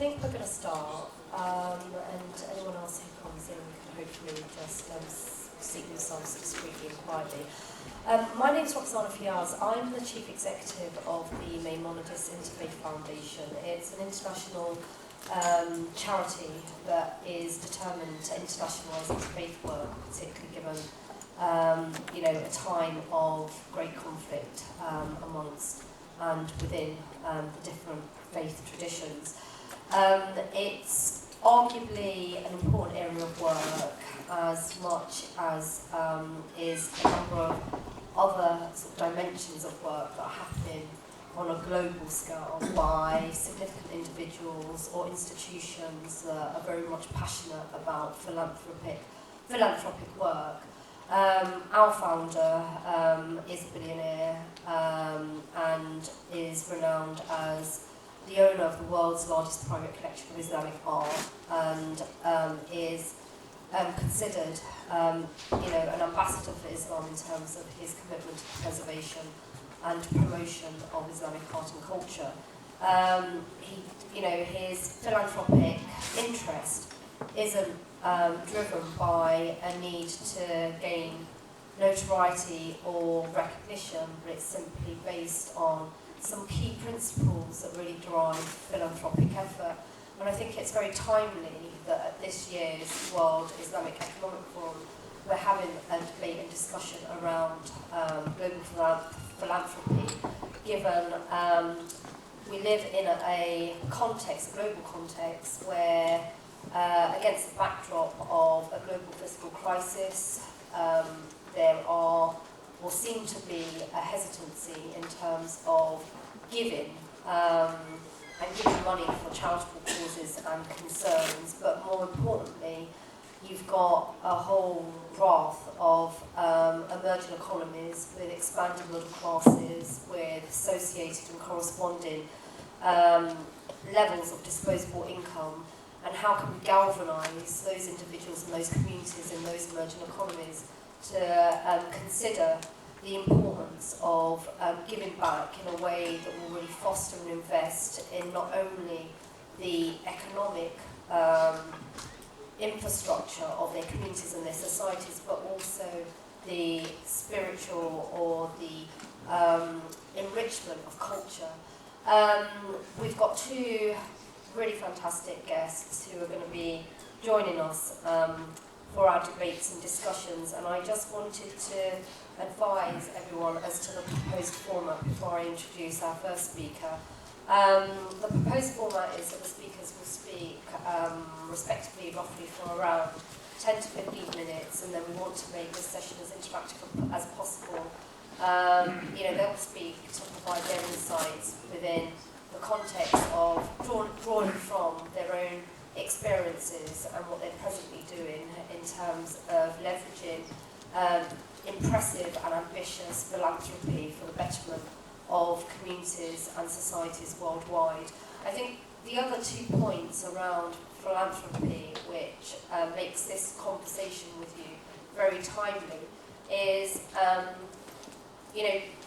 think we're going to start, and anyone else who comes in can hopefully just seat themselves discreetly and quietly. My name is Roxana Fiaz. I'm the Chief Executive of the Maimonides Interfaith Foundation. It's an international charity that is determined to internationalise interfaith work, particularly given a time of great conflict amongst and within the different faith traditions. It's arguably an important area of work as much as is a number of other sort of dimensions of work that are happening on a global scale by significant individuals or institutions that are very much passionate about philanthropic work. Our founder is a billionaire and is renowned as the owner of the world's largest private collection of Islamic art, and is considered an ambassador for Islam in terms of his commitment to the preservation and promotion of Islamic art and culture. His philanthropic interest isn't driven by a need to gain notoriety or recognition, but it's simply based on some key principles that really drive philanthropic effort. And I think it's very timely that at this year's World Islamic Economic Forum, we're having a debate and discussion around global philanthropy, given we live in a global context, where against the backdrop of a global fiscal crisis, there are, or seem to be, a hesitancy in terms of giving and giving money for charitable causes and concerns, but more importantly, you've got a whole raft of emerging economies with expanding middle classes, with associated and corresponding levels of disposable income, and how can we galvanise those individuals and those communities in those emerging economies to consider the importance of giving back in a way that will really foster and invest in not only the economic infrastructure of their communities and their societies, but also the spiritual or the enrichment of culture. We've got two really fantastic guests who are going to be joining us for our debates and discussions, and I just wanted to advise everyone as to the proposed format before I introduce our first speaker. The proposed format is that the speakers will speak respectively roughly for around 10 to 15 minutes, and then we want to make this session as interactive as possible. They'll speak to provide their insights within the context of drawing from their own experiences and what they're presently doing in terms of leveraging impressive and ambitious philanthropy for the betterment of communities and societies worldwide. I think the other 2 points around philanthropy, which makes this conversation with you very timely, is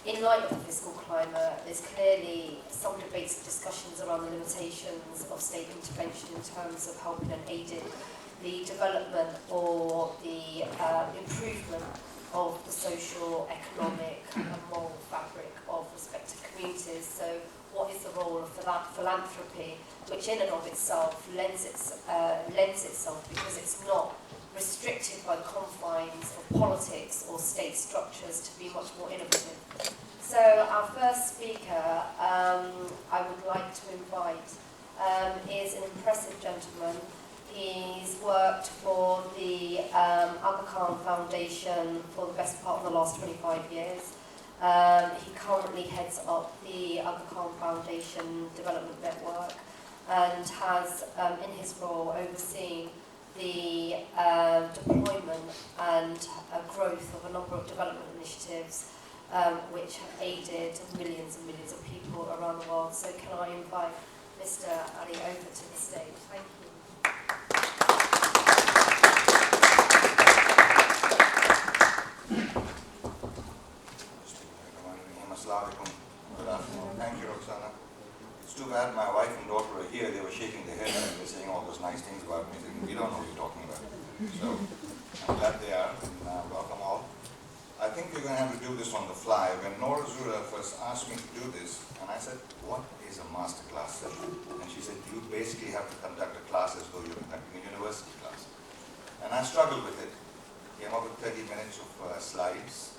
in light of the fiscal climate, there's clearly some debates and discussions around the limitations of state intervention in terms of helping and aiding the development or the improvement of the social, economic and moral fabric of respective communities. So what is the role of philanthropy, which in and of itself lends itself, because it's not restricted by the confines of politics or state structures, to be much more innovative. So our first speaker I would like to invite is an impressive gentleman. He's worked for the Aga Khan Foundation for the best part of the last 25 years. He currently heads up the Aga Khan Foundation Development Network and has, in his role, overseen the deployment and growth of a number of development initiatives which have aided millions and millions of people around the world. So can I invite Mr. Ali over to the stage? Thank you. Assalamu alaikum. Good afternoon. Thank you, Roxana. It's too bad my wife and daughter are here. They were shaking their head and they were saying all those nice things about me. Saying, we don't know what you're talking about. So I'm glad they are, and welcome all. I think we're going to have to do this on the fly. When Noor first asked me to do this, and I said, what is a masterclass session? And she said, you basically have to conduct a class as though you're conducting a university class. And I struggled with it. Came up with 30 minutes of slides,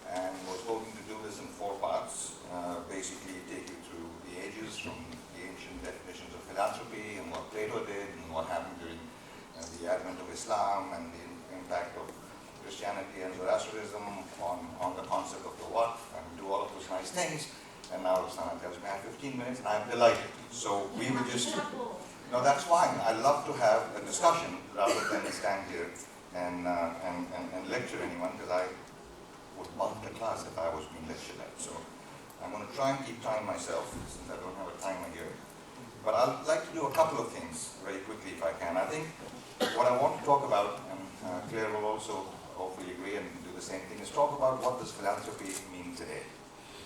and was hoping to do this in 4 parts. Basically take you through the ages, from the ancient definitions of philanthropy and what Plato did and what happened during the advent of Islam and the impact of Christianity and Zoroastrianism on the concept of the what, and do all of those nice things. And now Roxana tells me I have 15 minutes and I'm delighted. So we will just, no, that's fine. I love to have a discussion rather than stand here and lecture anyone, because I would bunk the class if I was being lectured at. So I'm going to try and keep time myself, since I don't have a timer here. But I'd like to do a couple of things very quickly if I can. I think what I want to talk about, and Clare will also hopefully agree and do the same thing, is talk about what does philanthropy mean today.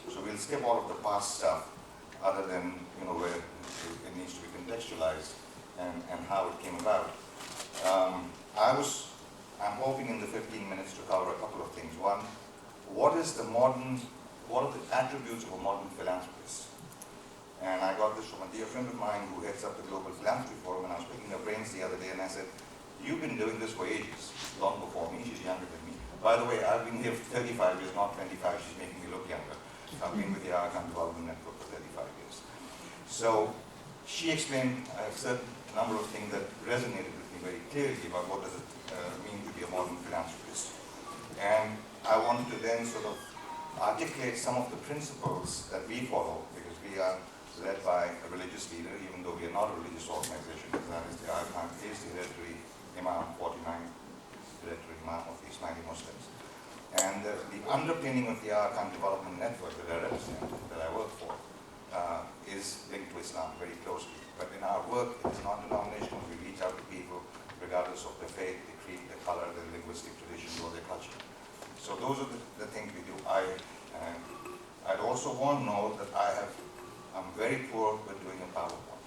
So we'll skip all of the past stuff, other than where it needs to be contextualized and how it came about. I'm hoping in the 15 minutes to cover a couple of things. One, what are the attributes of a modern philanthropist? And I got this from a dear friend of mine who heads up the Global Philanthropy Forum, and I was picking her brains the other day, and I said, you've been doing this for ages, long before me. She's younger than me. By the way, I've been here for 35 years, not 25. She's making me look younger. I've been with the Icon Development Network for 35 years. So she explained a certain number of things that resonated with me very clearly about what does it mean to be a modern philanthropist. And I wanted to then sort of articulate some of the principles that we follow, because we are led by a religious leader, even though we are not a religious organization. That is, the Icon is the hereditary Imam, 49th hereditary Imam of the Ismaili Muslims. And the underpinning of the Icon Development Network that I represent, that I work for, is linked to Islam very closely. But in our work, it is non-denominational. We reach out to people regardless of their faith, their creed, their color, their linguistic traditions, or their culture. So those are the things we do. I'd also want to know that I'm very poor with doing a PowerPoint.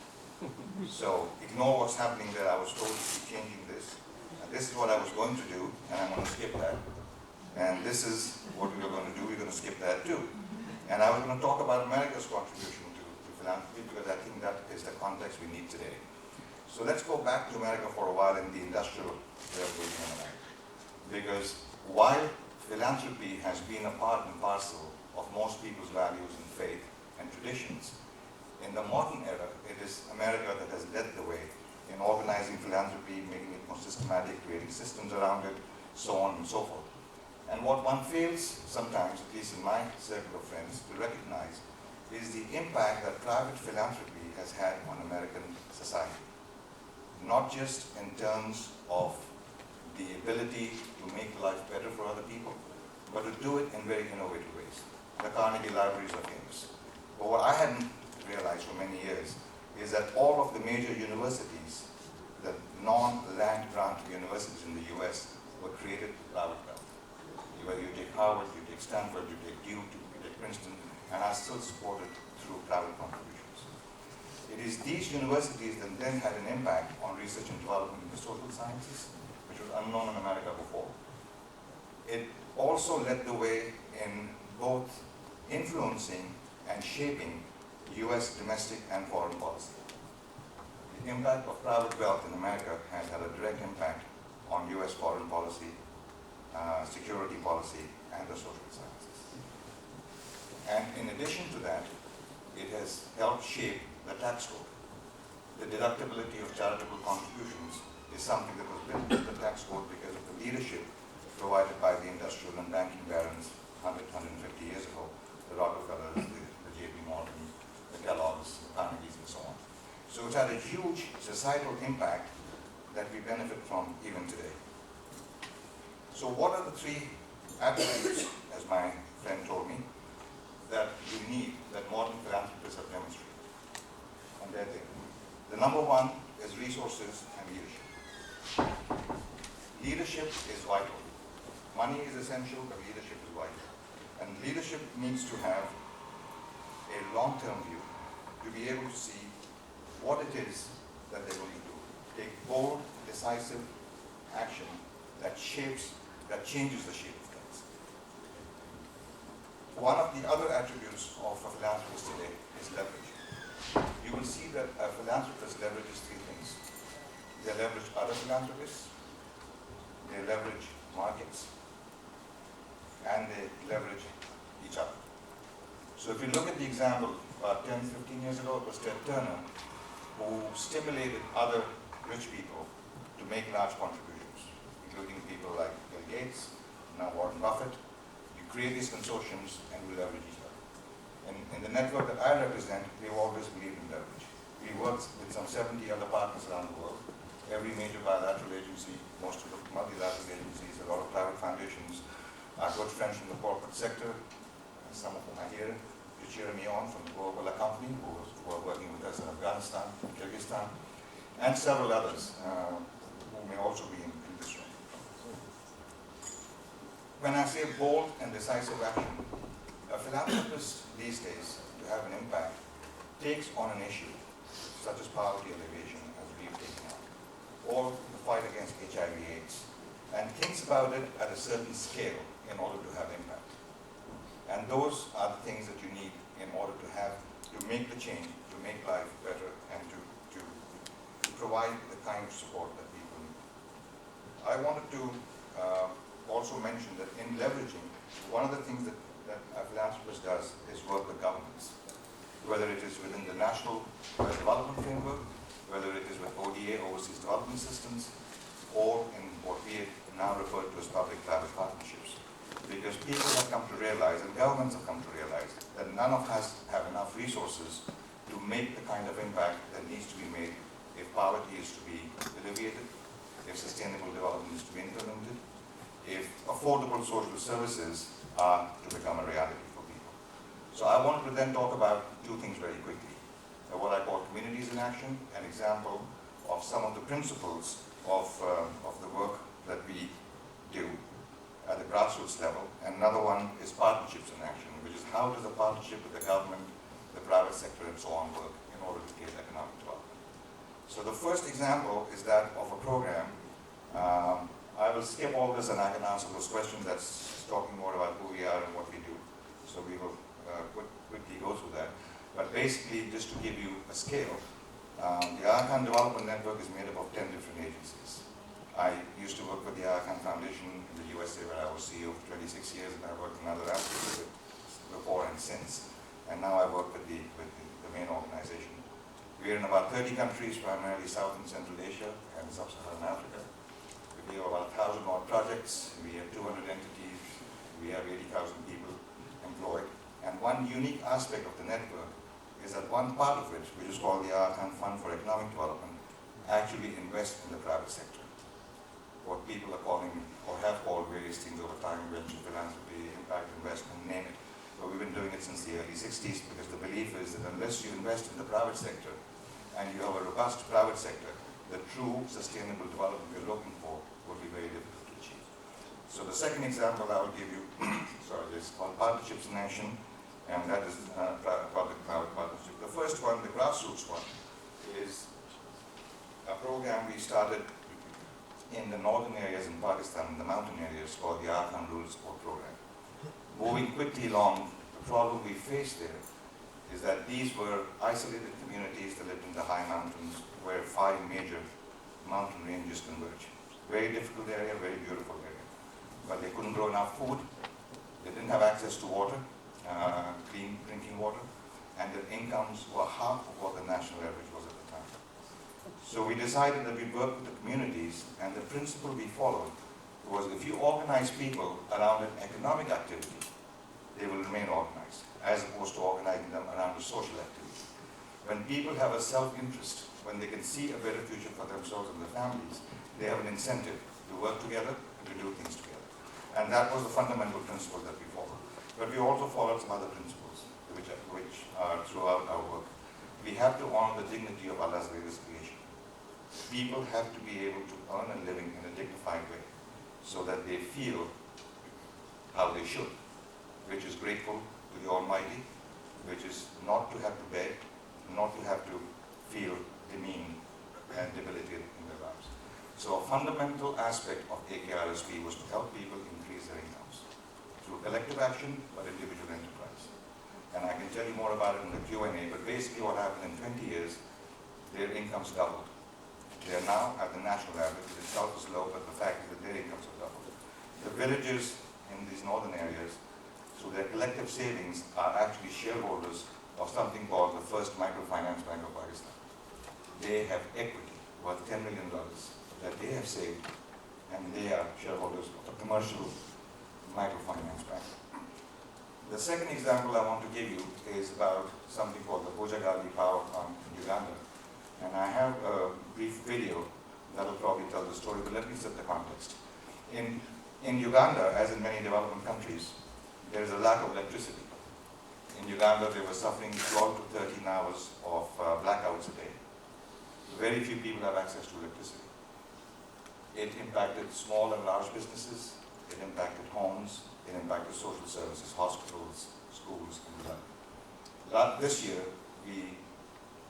So ignore what's happening there. I was told to keep changing this. And this is what I was going to do, and I'm going to skip that. And this is what we are going to do. We're going to skip that too. And I was going to talk about America's contribution to philanthropy, because I think that is the context we need today. So let's go back to America for a while in the Industrial Revolution in America. Because while philanthropy has been a part and parcel of most people's values and faith and traditions, in the modern era, it is America that has led the way in organizing philanthropy, making it more systematic, creating systems around it, so on and so forth. And what one fails sometimes, at least in my circle of friends, to recognize is the impact that private philanthropy has had on American society. Not just in terms of the ability to make life better for other people, but to do it in very innovative ways. The Carnegie Libraries are famous. But what I hadn't realized for many years is that all of the major universities, the non-land grant universities in the US, were created with private wealth. Whether you take Harvard, you take Stanford, you take Duke, you take Princeton, and are still supported through private contributions. It is these universities that then had an impact on research and development in the social sciences, which was unknown in America before. It also led the way in both influencing and shaping US domestic and foreign policy. The impact of private wealth in America has had a direct impact on US foreign policy, security policy, and the social sciences. And in addition to that, it has helped shape the tax code. The deductibility of charitable contributions is something that was built into the tax code because of the leadership provided by the industrial and banking barons 100, 150 years ago, the Rockefellers, the J.P. Morgan, the Kellogg's, the Carnegies, and so on. So it's had a huge societal impact that we benefit from even today. So what are the 3 attributes, as my friend told me, that you need, that modern philanthropists have demonstrated? And they're there. The number 1 is resources and leadership. Leadership is vital. Money is essential, but leadership is vital. And leadership needs to have a long-term view, to to be able to see what it is that they're going to do. Take bold, decisive action that changes the shape of things. One of the other attributes of a philanthropist today is leverage. You will see that a philanthropist leverages three things. They leverage other philanthropists, they leverage markets, and they leverage each other. So if you look at the example, about 10, 15 years ago, it was Ted Turner who stimulated other rich people to make large contributions, including people like Bill Gates, now Warren Buffett. You create these consortiums and we leverage each other. And in the network that I represent, we've always believed in leverage. We work with some 70 other partners around the world. Every major bilateral agency, most of the multilateral agencies, a lot of private foundations, our good friends from the corporate sector, some of whom are here, to cheer me on from the Coca-Cola Company, who are working with us in Afghanistan, Kyrgyzstan, and several others who may also be in this room. When I say bold and decisive action, a philanthropist these days, to have an impact, takes on an issue such as poverty alleviation, as we've taken on, or the fight against HIV/AIDS, and thinks about it at a certain scale in order to have impact. And those are the things that you need in order to make the change, to make life better, and to provide the kind of support that people need. I wanted to also mention that in leveraging, one of the things that a philanthropist does is work with governments, whether it is within the national development framework, whether it is with ODA, overseas development assistance, or in what we now refer to as public-private partnerships. Because people have come to realize, and governments have come to realize, that none of us have enough resources to make the kind of impact that needs to be made if poverty is to be alleviated, if sustainable development is to be implemented, if affordable social services are to become a reality for people. So I wanted to then talk about two things very quickly. What I call communities in action, an example of some of the principles of the work that we do at the grassroots level, and another one is partnerships in action, which is how does a partnership with the government, the private sector, and so on work in order to create economic development. So the first example is that of a program. I will skip all this and I can answer those questions. That's talking more about who we are and what we do. So we will quickly go through that. But basically, just to give you a scale, the Aga Development Network is made up of 10 different agencies. I used to work with the Aga Foundation in the USA where I was CEO for 26 years, and I worked in other aspects of it before and since. And now I work with the main organization. We are in about 30 countries, primarily South and Central Asia and Sub-Saharan Africa. We have about 1,000 odd projects. We have 200 entities. We have 80,000 people employed. And one unique aspect of the network is that one part of it, which is called the Aga Fund for Economic Development, actually invests in the private sector. What people are calling, or have called various things over time, venture philanthropy, impact investment, name it. But we've been doing it since the early 60s because the belief is that unless you invest in the private sector and you have a robust private sector, the true sustainable development we're looking for will be very difficult to achieve. So the second example I will give you, is called Partnerships in Action, and that is public-private partnership. The first one, the grassroots one, is a program we started in the northern areas in Pakistan, in the mountain areas, called the Arkan Rural Support Program. Moving quickly along, the problem we faced there is that these were isolated communities that lived in the high mountains where 5 major mountain ranges converge. Very difficult area, very beautiful area. But they couldn't grow enough food, they didn't have access to water, clean drinking water, and their incomes were half of what the national average was at the time. So we decided that we'd work with the communities, and the principle we followed was if you organize people around an economic activity, they will remain organized, as opposed to organizing them around a social activity. When people have a self-interest, when they can see a better future for themselves and their families, they have an incentive to work together and to do things together. And that was the fundamental principle that we followed. But we also followed some other principles, which are throughout our work. We have to honor the dignity of Allah's greatest creation. People have to be able to earn a living in a dignified way, so that they feel how they should, which is grateful to the Almighty, which is not to have to beg, not to have to feel demeaned and debilitated in their lives. So a fundamental aspect of AKRSP was to help people increase their incomes through collective action but individual enterprise. And I can tell you more about it in the Q&A, but basically what happened in 20 years, their incomes doubled. They are now at the national average, which itself is low, but the fact is that their incomes have doubled. The villages in these northern areas, through their collective savings, are actually shareholders of something called the First Microfinance Bank of Pakistan. They have equity worth $10 million that they have saved, and they are shareholders of a commercial microfinance bank. The second example I want to give you is about something called the Bojagali Power Plant in Uganda. And I have a brief video that will probably tell the story, but let me set the context. In Uganda, as in many developing countries, there is a lack of electricity. In Uganda, they were suffering 12 to 13 hours of blackouts a day. Very few people have access to electricity. It impacted small and large businesses, it impacted homes, it impacted social services, hospitals, schools, and the like. This year, we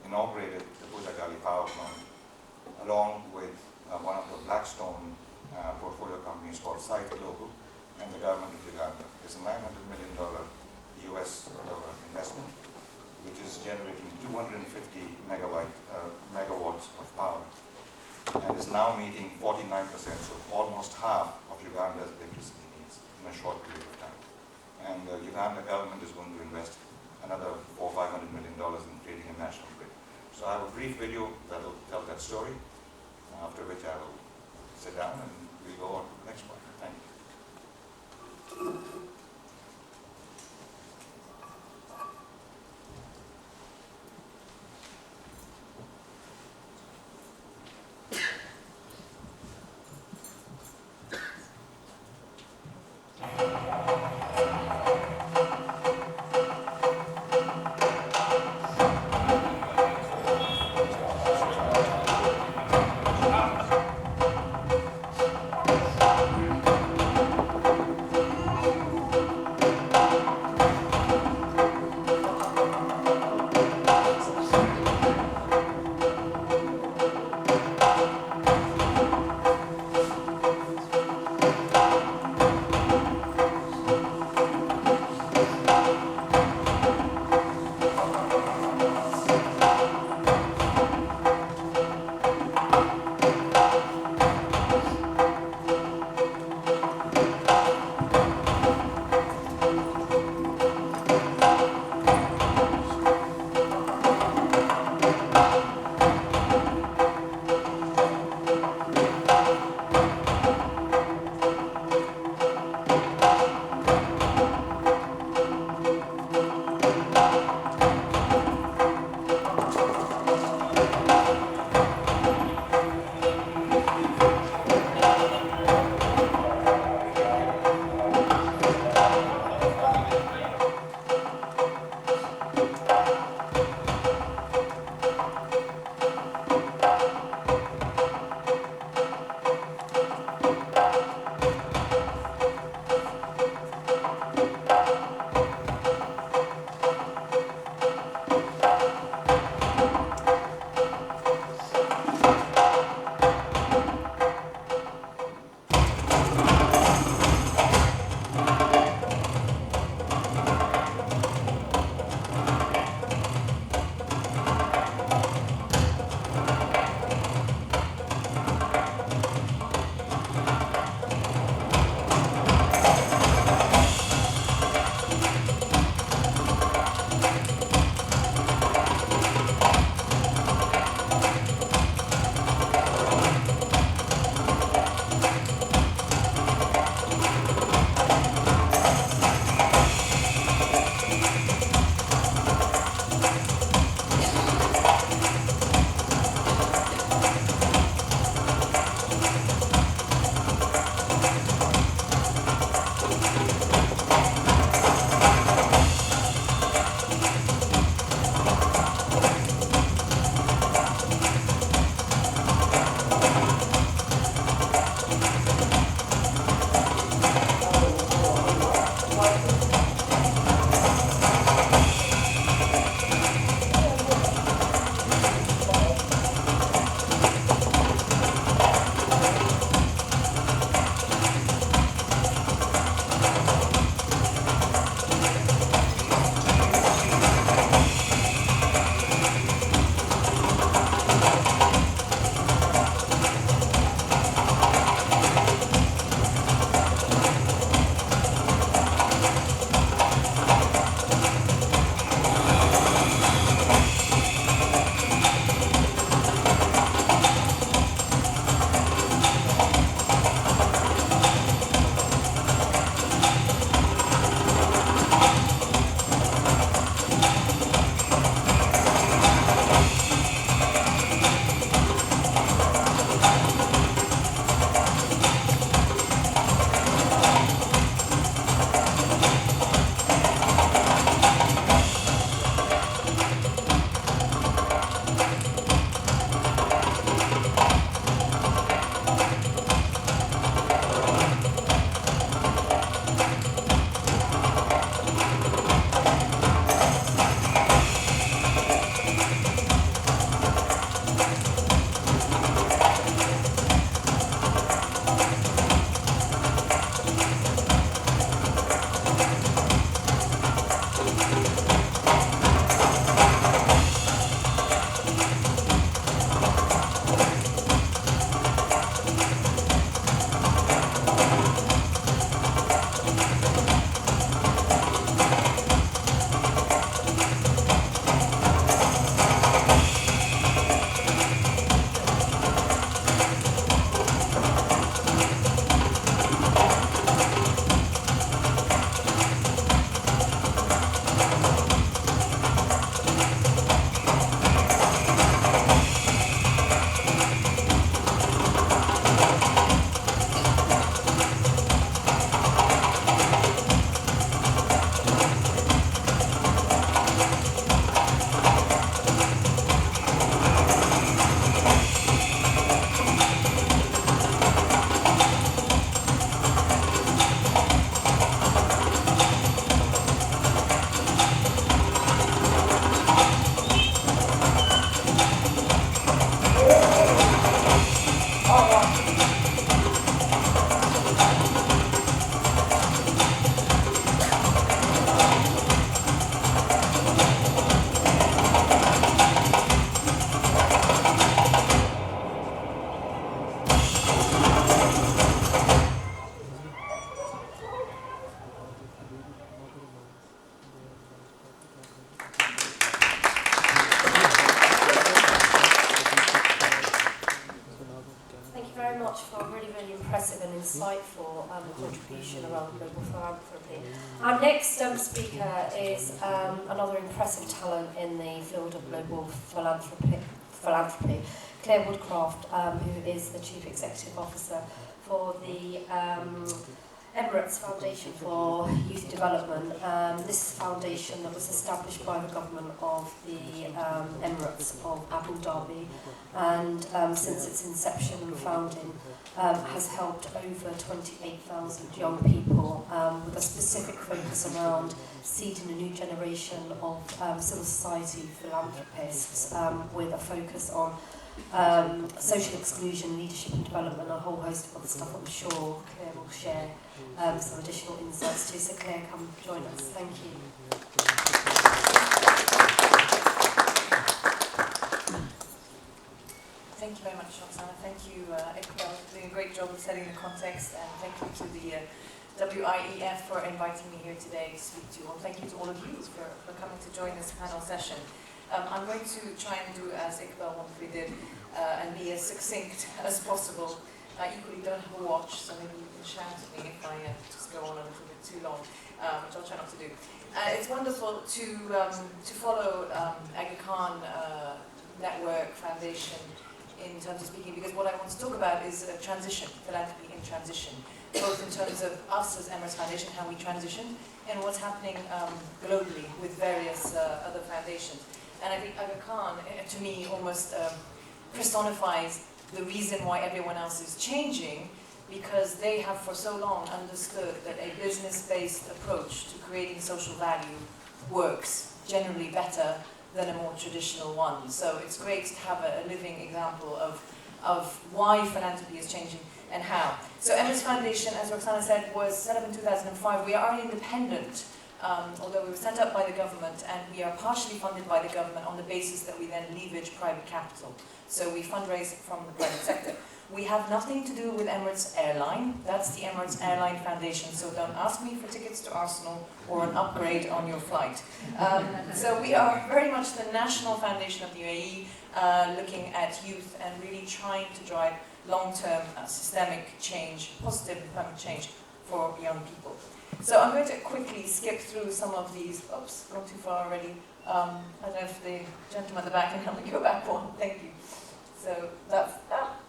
inaugurated the Bojagali Power Plant along with one of the Blackstone portfolio companies called Site Global and the government of Uganda. It's a $900 million US dollar investment, which is generating 250 megawatts of power, and is now meeting 49%, so almost half of Uganda's electricity needs in a short period of time. And the Uganda government is going to invest another $400–500 million in creating a national grid. So I have a brief video that will tell that story, after which I will sit down and we'll go on to the next one. Thank you. insightful contribution around global philanthropy. Our next speaker is another impressive talent in the field of global philanthropy, Clare Woodcraft, who is the Chief Executive Officer for the Emirates Foundation for Youth Development. This is a foundation that was established by the government of the Emirates of Abu Dhabi, and since its inception and founding has helped over 28,000 young people with a specific focus around seeding a new generation of civil society philanthropists with a focus on social exclusion, leadership and development, and a whole host of other stuff I'm sure Clare will share some additional insights to. So Clare, come join us. Thank you. Thank you very much, Roxana. Thank you, Iqbal, for doing a great job of setting the context, and thank you to the WIEF for inviting me here today to speak to you. And thank you to all of you for coming to join this panel session. I'm going to try and do as Iqbal wonderfully did, and be as succinct as possible. I equally don't have a watch, so maybe you can shout at me if I just go on a little bit too long, which I'll try not to do. It's wonderful to follow Aga Khan Network Foundation in terms of speaking, because what I want to talk about is transition, philanthropy in transition, both in terms of us as Emirates Foundation, how we transition, and what's happening globally with various other foundations. And I think Aga Khan, to me, almost personifies the reason why everyone else is changing, because they have for so long understood that a business-based approach to creating social value works generally better than a more traditional one. So it's great to have a living example of why philanthropy is changing and how. So Emirates Foundation, as Roxana said, was set up in 2005. We are independent, although we were set up by the government, and we are partially funded by the government on the basis that we then leverage private capital. So we fundraise from the private sector. We have nothing to do with Emirates Airline. That's the Emirates Airline Foundation, so don't ask me for tickets to Arsenal or an upgrade on your flight. So we are very much the national foundation of the UAE, looking at youth and really trying to drive long-term systemic change, positive and permanent change for young people. So I'm going to quickly skip through some of these. Oops, gone too far already. I don't know if the gentleman at the back can help me go back one. Thank you. So that's that.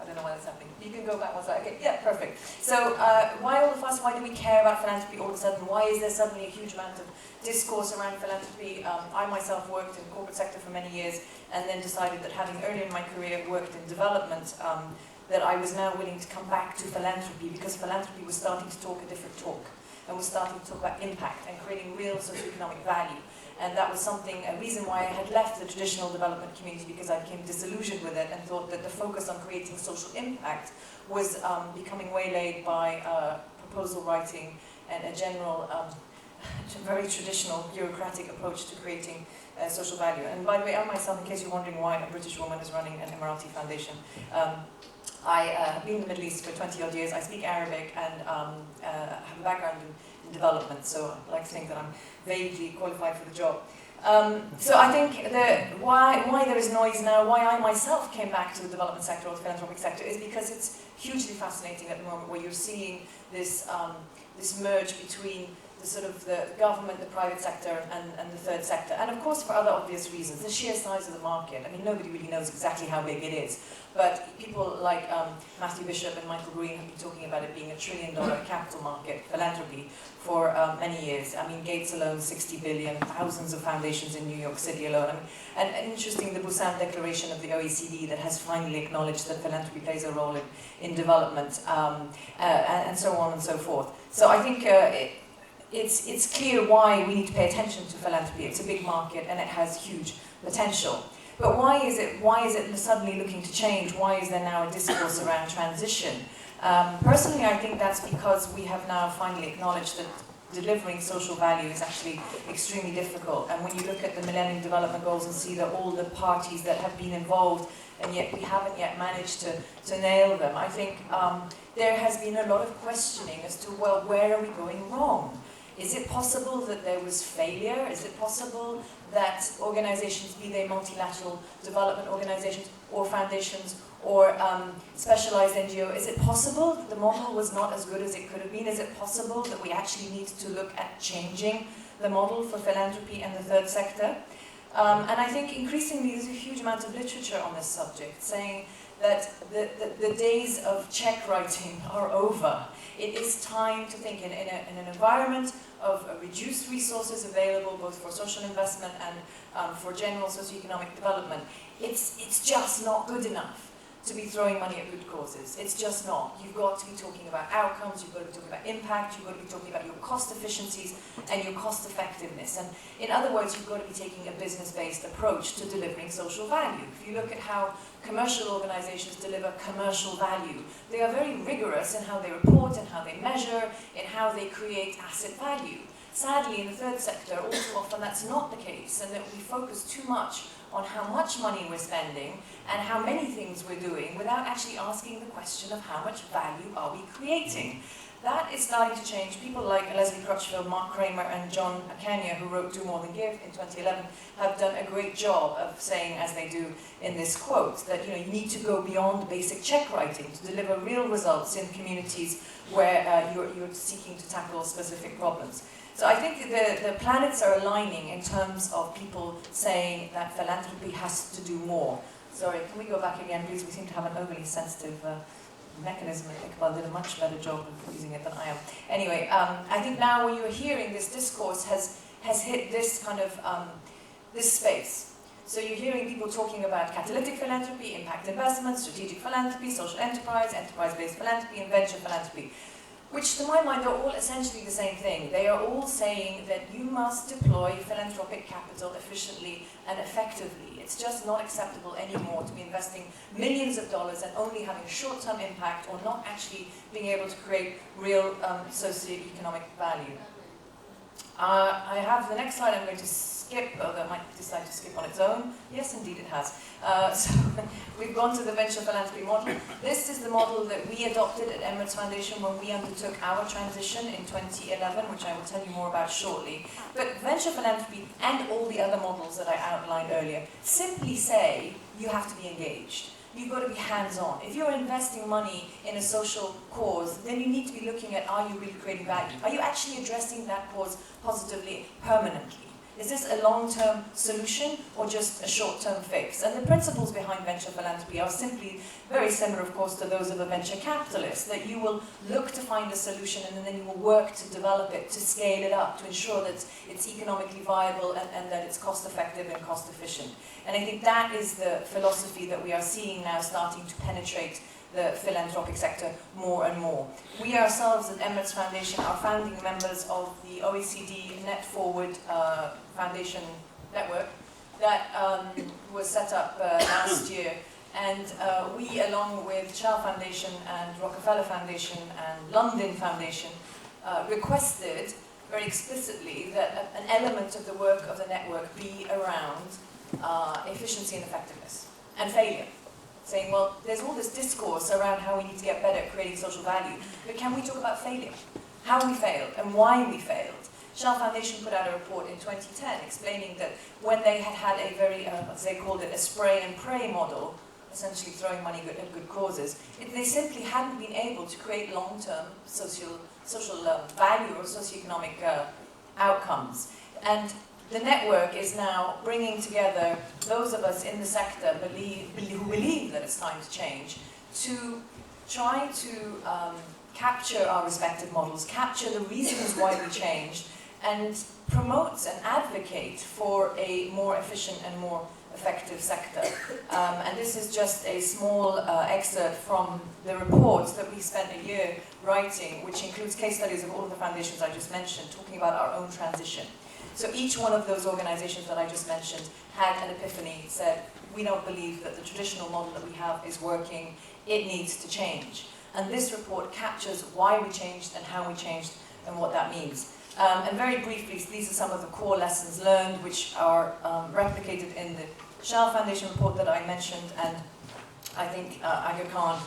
I don't know why that's happening. You can go back one slide. Okay, yeah, perfect. So why all the fuss? Why do we care about philanthropy all of a sudden? Why is there suddenly a huge amount of discourse around philanthropy? I myself worked in the corporate sector for many years, and then decided that having early in my career worked in development, that I was now willing to come back to philanthropy, because philanthropy was starting to talk a different talk, and was starting to talk about impact and creating real socioeconomic value. And that was something, a reason why I had left the traditional development community, because I became disillusioned with it and thought that the focus on creating social impact was becoming waylaid by proposal writing and a general, very traditional bureaucratic approach to creating social value. And by the way, I myself, in case you're wondering why a British woman is running an Emirati foundation, I have been in the Middle East for 20 odd years. I speak Arabic and have a background in development, so I like to think that I'm vaguely qualified for the job. So I think that why there is noise now, why I myself came back to the development sector or the philanthropic sector, is because it's hugely fascinating at the moment, where you're seeing this this merge between the sort of the government, the private sector, and the third sector. And of course, for other obvious reasons, the sheer size of the market. I mean, nobody really knows exactly how big it is. But people like Matthew Bishop and Michael Green have been talking about it being $1 trillion capital market, philanthropy, for many years. I mean, Gates alone, 60 billion, thousands of foundations in New York City alone. I mean, and interesting, the Busan Declaration of the OECD that has finally acknowledged that philanthropy plays a role in development, and so on and so forth. So I think it's clear why we need to pay attention to philanthropy. It's a big market and it has huge potential. But why is it suddenly looking to change? Why is there now a discourse around transition? Personally, I think that's because we have now finally acknowledged that delivering social value is actually extremely difficult. And when you look at the Millennium Development Goals and see that all the parties that have been involved, and yet we haven't yet managed to nail them, I think there has been a lot of questioning as to, well, where are we going wrong? Is it possible that there was failure? Is it possible that organizations, be they multilateral development organizations or foundations or specialized NGO. Is it possible the model was not as good as it could have been? Is it possible that we actually need to look at changing the model for philanthropy and the third sector? And I think increasingly there's a huge amount of literature on this subject saying that the days of check writing are over. It is time to think in an environment of reduced resources available both for social investment and for general socioeconomic development. It's just not good enough to be throwing money at good causes. It's just not. You've got to be talking about outcomes, you've got to be talking about impact, you've got to be talking about your cost efficiencies and your cost effectiveness. And in other words, you've got to be taking a business-based approach to delivering social value. If you look at how commercial organizations deliver commercial value, they are very rigorous in how they report and how they measure, in how they create asset value. Sadly, in the third sector, all too often that's not the case, and that we focus too much on how much money we're spending and how many things we're doing without actually asking the question of how much value are we creating. That is starting to change. People like Leslie Crutchfield, Mark Kramer and John Kenya, who wrote Do More Than Give in 2011, have done a great job of saying, as they do in this quote, that you need to go beyond basic check writing to deliver real results in communities where you're seeking to tackle specific problems. So I think the planets are aligning in terms of people saying that philanthropy has to do more. Sorry, can we go back again, please? We seem to have an overly sensitive mechanism, and Iqbal did a much better job of using it than I am. Anyway, I think now when you're hearing this discourse has hit this kind of, this space. So you're hearing people talking about catalytic philanthropy, impact investment, strategic philanthropy, social enterprise, enterprise-based philanthropy, and venture philanthropy, which to my mind are all essentially the same thing. They are all saying that you must deploy philanthropic capital efficiently and effectively. It's just not acceptable anymore to be investing millions of dollars and only having short-term impact or not actually being able to create real socioeconomic value. I have the next slide I'm going to skip, although it might decide to skip on its own. Yes, indeed it has. So we've gone to the venture philanthropy model. This is the model that we adopted at Emirates Foundation when we undertook our transition in 2011, which I will tell you more about shortly. But venture philanthropy and all the other models that I outlined earlier simply say you have to be engaged. You've got to be hands-on. If you're investing money in a social cause, then you need to be looking at, are you really creating value? Are you actually addressing that cause positively, permanently? Is this a long-term solution or just a short-term fix? And the principles behind venture philanthropy are simply very similar, of course, to those of a venture capitalist, that you will look to find a solution and then you will work to develop it, to scale it up, to ensure that it's economically viable and that it's cost-effective and cost-efficient. And I think that is the philosophy that we are seeing now starting to penetrate the philanthropic sector more and more. We ourselves at Emirates Foundation are founding members of the OECD Net Forward Foundation network that was set up last year. And we, along with Shell Foundation and Rockefeller Foundation and London Foundation, requested very explicitly that an element of the work of the network be around efficiency and effectiveness and failure. Saying, well, there's all this discourse around how we need to get better at creating social value, but can we talk about failure? How we failed and why we failed? Shell Foundation put out a report in 2010 explaining that when they had a very, as they called it, a spray and pray model, essentially throwing money at good causes, they simply hadn't been able to create long-term social value or socioeconomic outcomes. And the network is now bringing together those of us in the sector who believe that it's time to change, to try to capture our respective models, capture the reasons why we changed, and promote and advocate for a more efficient and more effective sector. And this is just a small excerpt from the report that we spent a year writing, which includes case studies of all of the foundations I just mentioned, talking about our own transition. So each one of those organizations that I just mentioned had an epiphany, said, we don't believe that the traditional model that we have is working, it needs to change. And this report captures why we changed and how we changed and what that means. And very briefly, these are some of the core lessons learned, which are replicated in the Shell Foundation report that I mentioned, and I think Aga Khan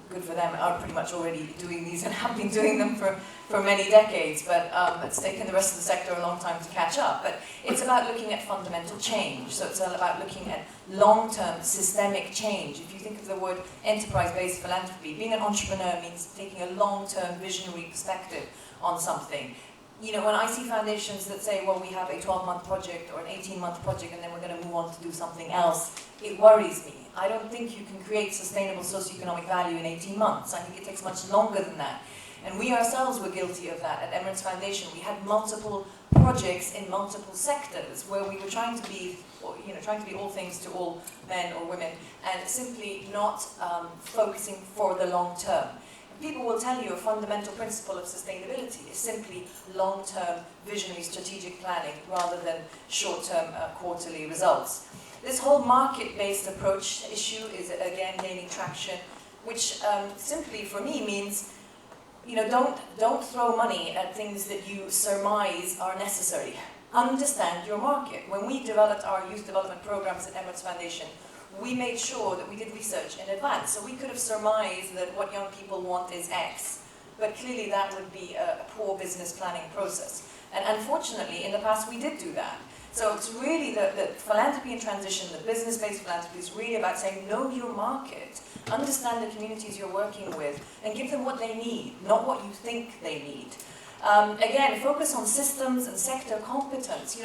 good for them, are pretty much already doing these and have been doing them for many decades, but it's taken the rest of the sector a long time to catch up. But it's about looking at fundamental change, so it's all about looking at long-term systemic change. If you think of the word enterprise-based philanthropy, being an entrepreneur means taking a long-term visionary perspective on something. You know, when I see foundations that say, well, we have a 12-month project or an 18-month project and then we're going to move on to do something else, it worries me. I don't think you can create sustainable socioeconomic value in 18 months. I think it takes much longer than that. And we ourselves were guilty of that at Emirates Foundation. We had multiple projects in multiple sectors where we were trying to be, trying to be all things to all men or women, and simply not focusing for the long term. People will tell you a fundamental principle of sustainability is simply long-term visionary strategic planning rather than short-term quarterly results. This whole market-based approach issue is again gaining traction, which simply for me means, don't throw money at things that you surmise are necessary. Understand your market. When we developed our youth development programs at Emirates Foundation, we made sure that we did research in advance. So we could have surmised that what young people want is X, but clearly that would be a poor business planning process. And unfortunately, in the past, we did do that. So it's really the philanthropy in transition, the business-based philanthropy is really about saying, know your market, understand the communities you're working with, and give them what they need, not what you think they need. Again, focus on systems and sector competence.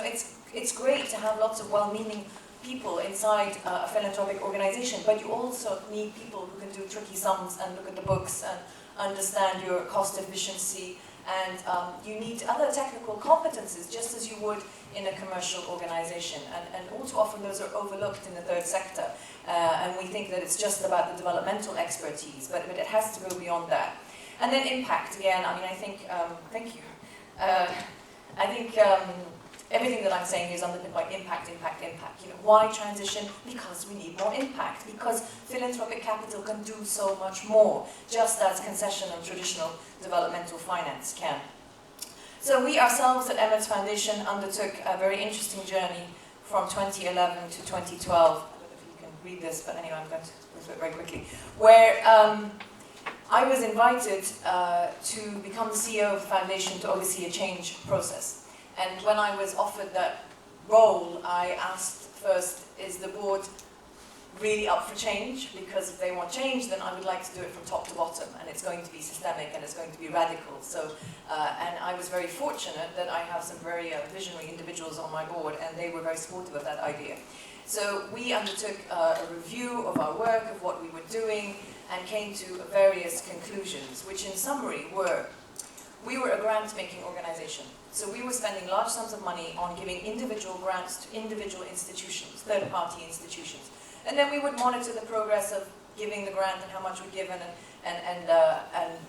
It's great to have lots of well-meaning people inside a philanthropic organization, but you also need people who can do tricky sums and look at the books and understand your cost efficiency, and you need other technical competences just as you would in a commercial organization, and all too often those are overlooked in the third sector, and we think that it's just about the developmental expertise, but it has to go beyond that. And then impact, again, I think, thank you. I think everything that I'm saying is underpinned by impact. Why transition? Because we need more impact. Because philanthropic capital can do so much more, just as concession and traditional developmental finance can. So we ourselves at Emirates Foundation undertook a very interesting journey from 2011 to 2012. I don't know if you can read this, but anyway, I'm going to go through it very quickly. Where I was invited to become the CEO of the foundation to oversee a change process. And when I was offered that role, I asked first, is the board really up for change? Because if they want change, then I would like to do it from top to bottom, and it's going to be systemic and it's going to be radical. So, and I was very fortunate that I have some very visionary individuals on my board, and they were very supportive of that idea. So we undertook a review of our work, of what we were doing, and came to various conclusions, which in summary were, we were a grant-making organization. So we were spending large sums of money on giving individual grants to individual institutions, third-party institutions. And then we would monitor the progress of giving the grant and how much we'd given, and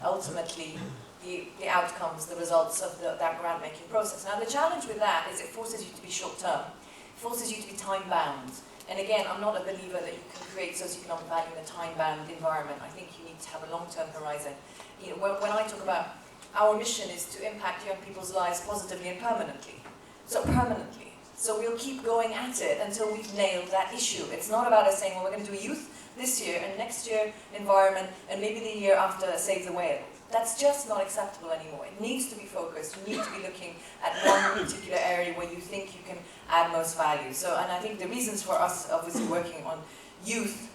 ultimately the outcomes, the results of that grant-making process. Now the challenge with that is it forces you to be short-term. It forces you to be time-bound. And again, I'm not a believer that you can create socioeconomic value in a time-bound environment. I think you need to have a long-term horizon. When I talk about our mission is to impact young people's lives positively and permanently. So permanently. So we'll keep going at it until we've nailed that issue. It's not about us saying, well, we're going to do youth this year, and next year environment, and maybe the year after save the whale. That's just not acceptable anymore. It needs to be focused. You need to be looking at one particular area where you think you can add most value. So, and I think the reasons for us obviously working on youth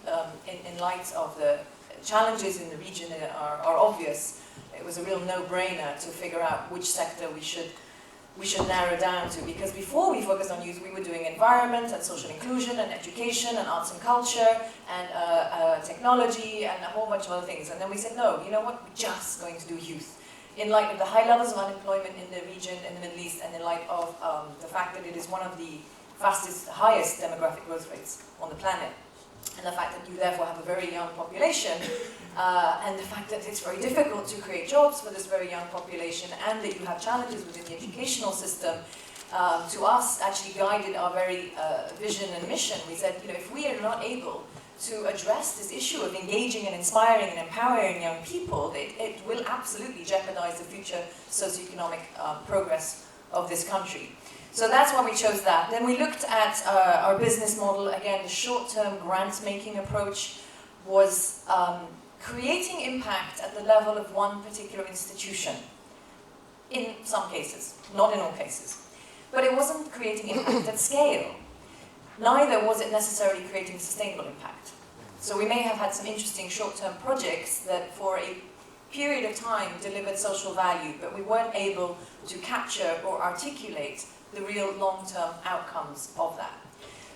in light of the challenges in the region are obvious. It was a real no-brainer to figure out which sector we should narrow down to, because before we focused on youth, we were doing environment and social inclusion and education and arts and culture and technology and a whole bunch of other things. And then we said, no, you know what, we're just going to do youth. In light of the high levels of unemployment in the region, in the Middle East, and in light of the fact that it is one of the highest demographic growth rates on the planet, and the fact that you therefore have a very young population, and the fact that it's very difficult to create jobs for this very young population, and that you have challenges within the educational system, to us actually guided our very vision and mission. We said, if we are not able to address this issue of engaging and inspiring and empowering young people, it will absolutely jeopardize the future socioeconomic progress of this country. So that's why we chose that. Then we looked at our business model. Again, the short-term grant-making approach was creating impact at the level of one particular institution. In some cases, not in all cases. But it wasn't creating impact at scale. Neither was it necessarily creating sustainable impact. So we may have had some interesting short-term projects that for a period of time delivered social value, but we weren't able to capture or articulate the real long-term outcomes of that.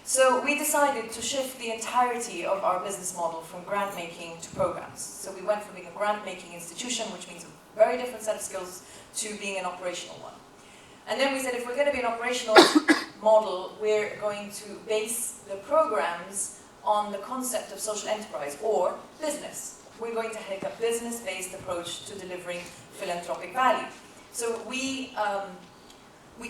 So we decided to shift the entirety of our business model from grant making to programs. So we went from being a grant making institution, which means a very different set of skills, to being an operational one. And then we said, if we're going to be an operational model, we're going to base the programs on the concept of social enterprise or business. We're going to take a business-based approach to delivering philanthropic value. So we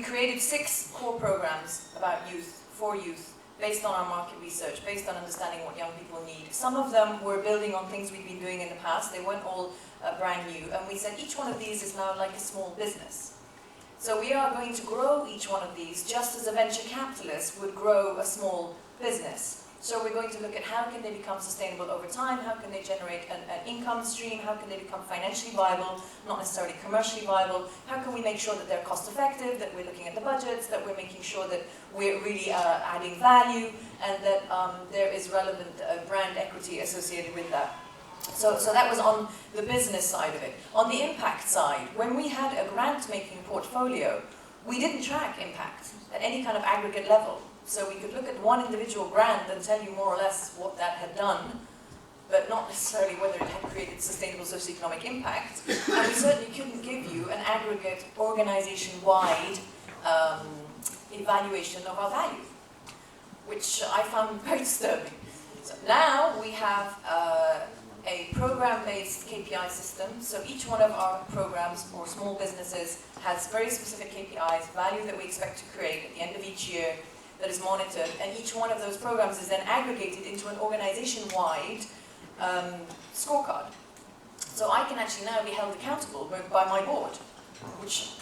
created 6 core programs about youth, for youth, based on our market research, based on understanding what young people need. Some of them were building on things we'd been doing in the past. They weren't all brand new. And we said each one of these is now like a small business. So we are going to grow each one of these just as a venture capitalist would grow a small business. So we're going to look at how can they become sustainable over time, how can they generate an income stream, how can they become financially viable, not necessarily commercially viable, how can we make sure that they're cost effective, that we're looking at the budgets, that we're making sure that we're really adding value, and that there is relevant brand equity associated with that. So that was on the business side of it. On the impact side, when we had a grant-making portfolio, we didn't track impact at any kind of aggregate level. So we could look at one individual grant and tell you more or less what that had done, but not necessarily whether it had created sustainable socioeconomic impact. And we certainly couldn't give you an aggregate, organization-wide evaluation of our value, which I found very disturbing. So now we have a program-based KPI system. So each one of our programs or small businesses has very specific KPIs, value that we expect to create at the end of each year that is monitored. And each one of those programs is then aggregated into an organization-wide scorecard. So I can actually now be held accountable by my board, which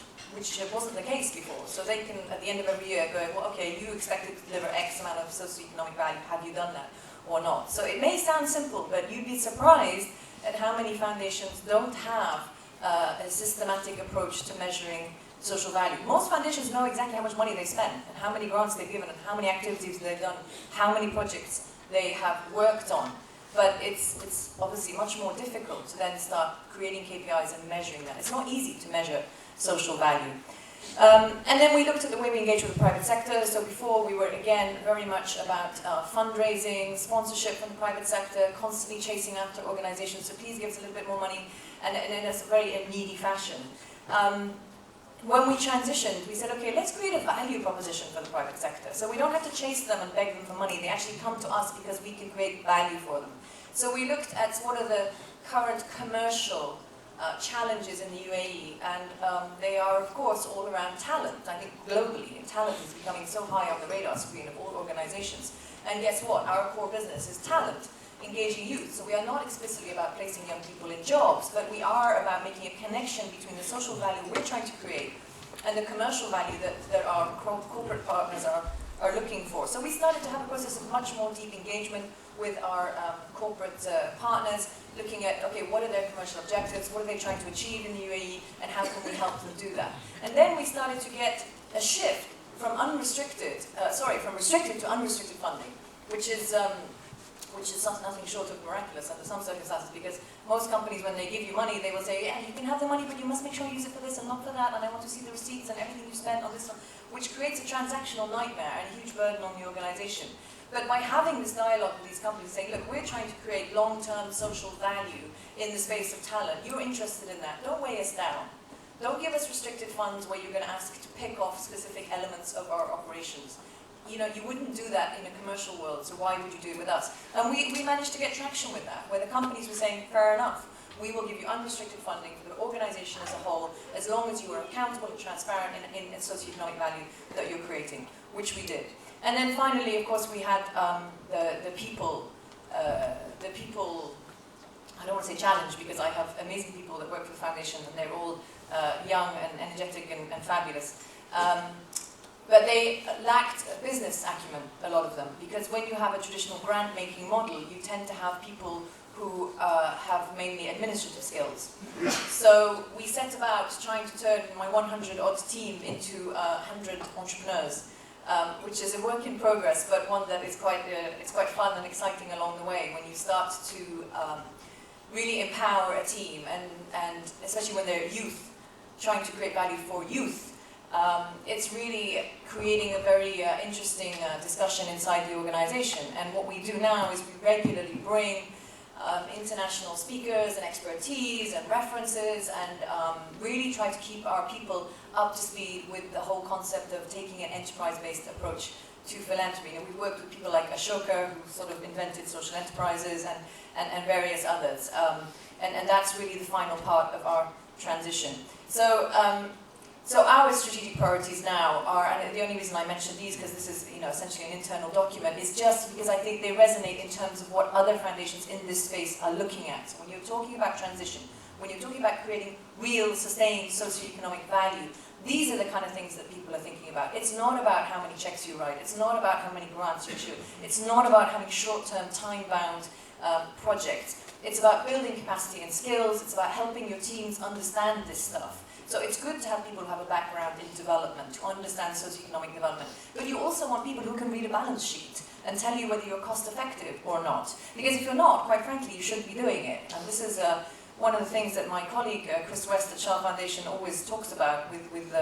wasn't the case before. So they can, at the end of every year, go, well, okay, you expected to deliver X amount of socioeconomic value. Have you done that or not? So it may sound simple, but you'd be surprised at how many foundations don't have a systematic approach to measuring social value. Most foundations know exactly how much money they spend, and how many grants they've given, and how many activities they've done, how many projects they have worked on. But it's obviously much more difficult to then start creating KPIs and measuring that. It's not easy to measure social value. And then we looked at the way we engage with the private sector. So before we were, again, very much about fundraising, sponsorship from the private sector, constantly chasing after organizations, so please give us a little bit more money, and in a very needy fashion. When we transitioned, we said, okay, let's create a value proposition for the private sector. So we don't have to chase them and beg them for money. They actually come to us because we can create value for them. So we looked at what are the current commercial challenges in the UAE, and they are, of course, all around talent. I think globally, talent is becoming so high on the radar screen of all organizations. And guess what? Our core business is talent, engaging youth. So we are not explicitly about placing young people in jobs, but we are about making a connection between the social value we're trying to create and the commercial value that our corporate partners are looking for. So we started to have a process of much more deep engagement with our corporate partners, looking at, okay, what are their commercial objectives, what are they trying to achieve in the UAE, and how can we help them do that? And then we started to get a shift from from restricted to unrestricted funding, which is nothing short of miraculous under some circumstances, because most companies, when they give you money, they will say, yeah, you can have the money, but you must make sure you use it for this and not for that, and I want to see the receipts and everything you spent on this one, which creates a transactional nightmare and a huge burden on the organization. But by having this dialogue with these companies, saying, look, we're trying to create long-term social value in the space of talent. You're interested in that. Don't weigh us down. Don't give us restricted funds where you're going to ask to pick off specific elements of our operations. You know, you wouldn't do that in a commercial world, so why would you do it with us? And we managed to get traction with that, where the companies were saying, fair enough, we will give you unrestricted funding for the organization as a whole, as long as you are accountable and transparent in socioeconomic value that you're creating, which we did. And then finally, of course, we had the people, I don't want to say challenge, because I have amazing people that work for the foundation, and they're all young and energetic and fabulous. But they lacked a business acumen, a lot of them, because when you have a traditional grant-making model, you tend to have people who have mainly administrative skills. So we set about trying to turn my 100-odd team into 100 entrepreneurs, which is a work in progress, but one that is it's quite fun and exciting along the way when you start to really empower a team, and especially when they're youth, trying to create value for youth. It's really creating a very interesting discussion inside the organization. And what we do now is we regularly bring international speakers and expertise and references, and really try to keep our people up to speed with the whole concept of taking an enterprise-based approach to philanthropy. And we've worked with people like Ashoka, who sort of invented social enterprises, and various others. And that's really the final part of our transition. So our strategic priorities now are, and the only reason I mention these, because this is essentially an internal document, is just because I think they resonate in terms of what other foundations in this space are looking at. When you're talking about transition, when you're talking about creating real, sustained socioeconomic value, these are the kind of things that people are thinking about. It's not about how many checks you write. It's not about how many grants you issue. It's not about having short-term, time-bound projects. It's about building capacity and skills. It's about helping your teams understand this stuff. So it's good to have people who have a background in development, to understand socioeconomic development. But you also want people who can read a balance sheet and tell you whether you're cost effective or not. Because if you're not, quite frankly, you shouldn't be doing it. And this is one of the things that my colleague, Chris West at Shell Foundation, always talks about with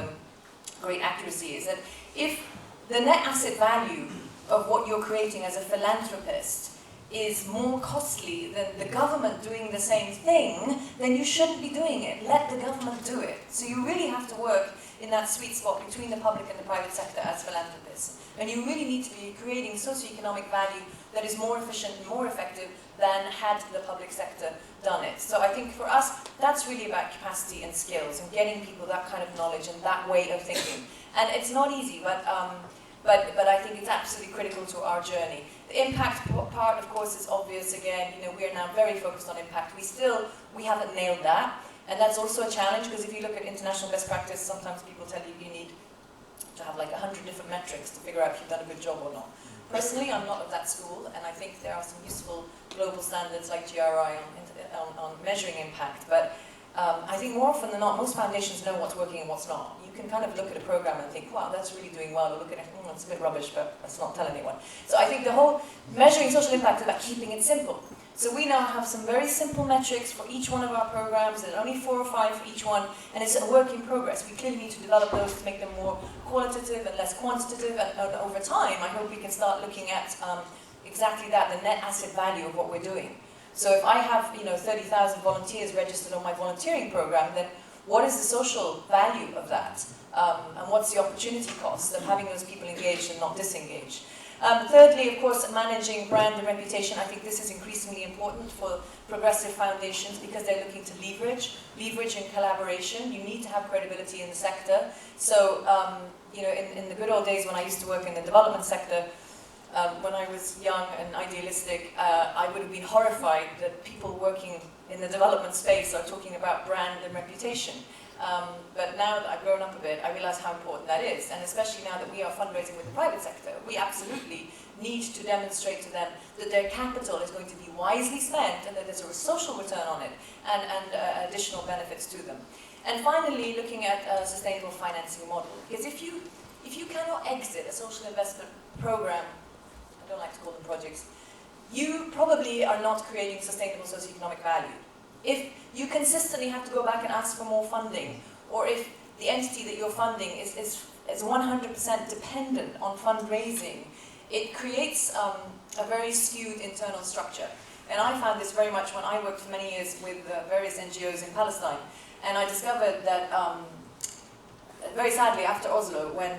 great accuracy, is that if the net asset value of what you're creating as a philanthropist is more costly than the government doing the same thing, then you shouldn't be doing it. Let the government do it. So you really have to work in that sweet spot between the public and the private sector as philanthropists. And you really need to be creating socioeconomic value that is more efficient and more effective than had the public sector done it. So I think for us, that's really about capacity and skills and getting people that kind of knowledge and that way of thinking. And it's not easy, but I think it's absolutely critical to our journey. The impact part, of course, is obvious. Again, we are now very focused on impact. We haven't nailed that, and that's also a challenge, because if you look at international best practice, sometimes people tell you you need to have like 100 different metrics to figure out if you've done a good job or not. Personally, I'm not of that school, and I think there are some useful global standards like GRI on measuring impact, but I think more often than not, most foundations know what's working and what's not. You can kind of look at a program and think, wow, that's really doing well, or look at it, it's a bit rubbish, but let's not tell anyone. So I think the whole measuring social impact is about keeping it simple. So we now have some very simple metrics for each one of our programs. There are only 4 or 5 for each one, and it's a work in progress. We clearly need to develop those to make them more qualitative and less quantitative, and over time, I hope we can start looking at exactly that, the net asset value of what we're doing. So if I have 30,000 volunteers registered on my volunteering program, then what is the social value of that? And what's the opportunity cost of having those people engaged and not disengaged? Thirdly, of course, managing brand and reputation. I think this is increasingly important for progressive foundations, because they're looking to leverage and collaboration. You need to have credibility in the sector. So, in the good old days when I used to work in the development sector, when I was young and idealistic, I would have been horrified that people working in the development space are talking about brand and reputation. But now that I've grown up a bit, I realize how important that is. And especially now that we are fundraising with the private sector, we absolutely need to demonstrate to them that their capital is going to be wisely spent, and that there's a social return on it, and additional benefits to them. And finally, looking at a sustainable financing model. Because if you cannot exit a social investment program, I don't like to call them projects, you probably are not creating sustainable socioeconomic value. If you consistently have to go back and ask for more funding, or if the entity that you're funding is 100% dependent on fundraising, it creates a very skewed internal structure. And I found this very much when I worked for many years with various NGOs in Palestine. And I discovered that, very sadly, after Oslo, when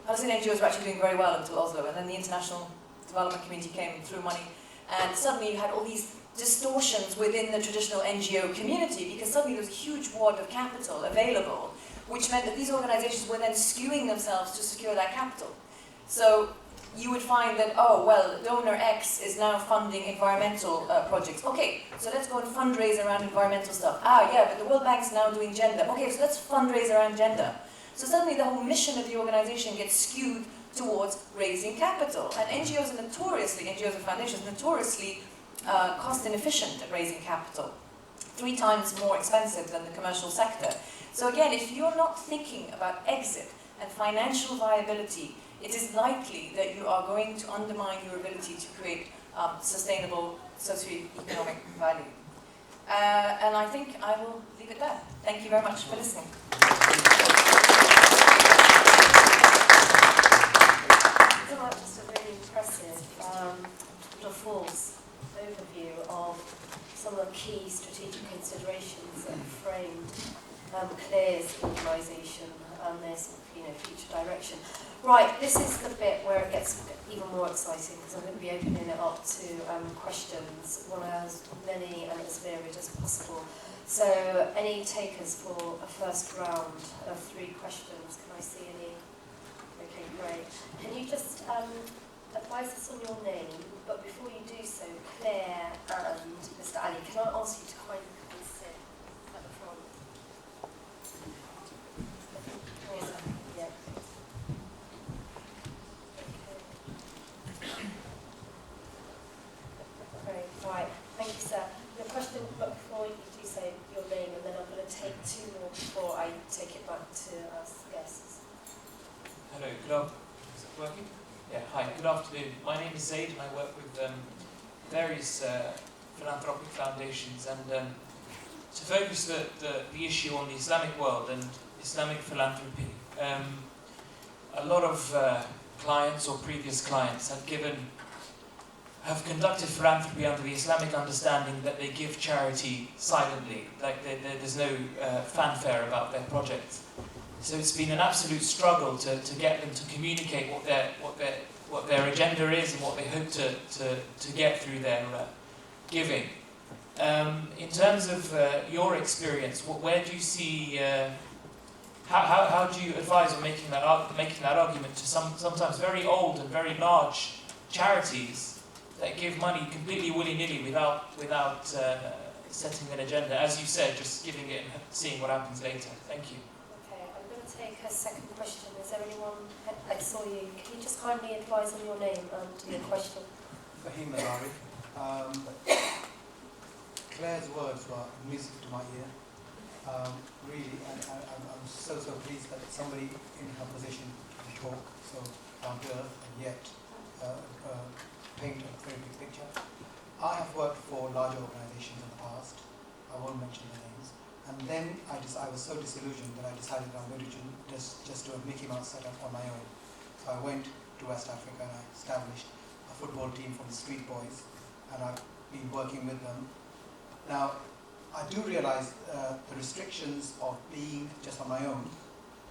Palestinian NGOs were actually doing very well until Oslo, and then the international development community came and threw money, and suddenly you had all these distortions within the traditional NGO community, because suddenly there was a huge wad of capital available, which meant that these organizations were then skewing themselves to secure that capital. So you would find that, oh, well, donor X is now funding environmental projects. Okay, so let's go and fundraise around environmental stuff. Ah, yeah, but the World Bank's now doing gender. Okay, so let's fundraise around gender. So suddenly the whole mission of the organization gets skewed towards raising capital. And NGOs and foundations are notoriously cost inefficient at raising capital, 3 times more expensive than the commercial sector. So again, if you're not thinking about exit and financial viability, it is likely that you are going to undermine your ability to create sustainable socio-economic value. And I think I will leave it there. Thank you very much for listening. So much, just a really impressive full overview of some of the key strategic considerations that framed Clare's organisation and their future direction. Right, this is the bit where it gets even more exciting because I'm going to be opening it up to questions. I want to have as many and as varied as possible. So, any takers for a first round of 3 questions? Can I see any? Okay, great. Can you just advise us on your name? But before you do so, Clare and Mr. Ali, can I ask you to kindly come and sit at the front? Yeah. Great, right. Thank you, sir. Your question, but before you do say your name, and then I'm going to take 2 more before I take it back to us guests. Hello, good afternoon. Is it working? Yeah, hi, good afternoon. My name is Zaid and I work with various philanthropic foundations, and to focus the issue on the Islamic world and Islamic philanthropy, a lot of clients or previous clients have conducted philanthropy under the Islamic understanding that they give charity silently, like there's no fanfare about their projects. So it's been an absolute struggle to get them to communicate what their agenda is and what they hope to get through their giving. In terms of your experience, where do you see? How do you advise on making that argument to sometimes very old and very large charities that give money completely willy-nilly without setting an agenda? As you said, just giving it and seeing what happens later. Thank you. Take a second question. Is there anyone? I saw you. Can you just kindly advise on your name and your question? Fahim Malari. Clare's words were music to my ear. Really, and I'm so pleased that somebody in her position can talk so down to earth and yet paint a very big picture. I have worked for larger organizations in the past. I won't mention their names. And then I was so disillusioned that I decided I'm going to just do a Mickey Mouse setup on my own. So I went to West Africa and I established a football team from the Street Boys, and I've been working with them. Now, I do realize the restrictions of being just on my own,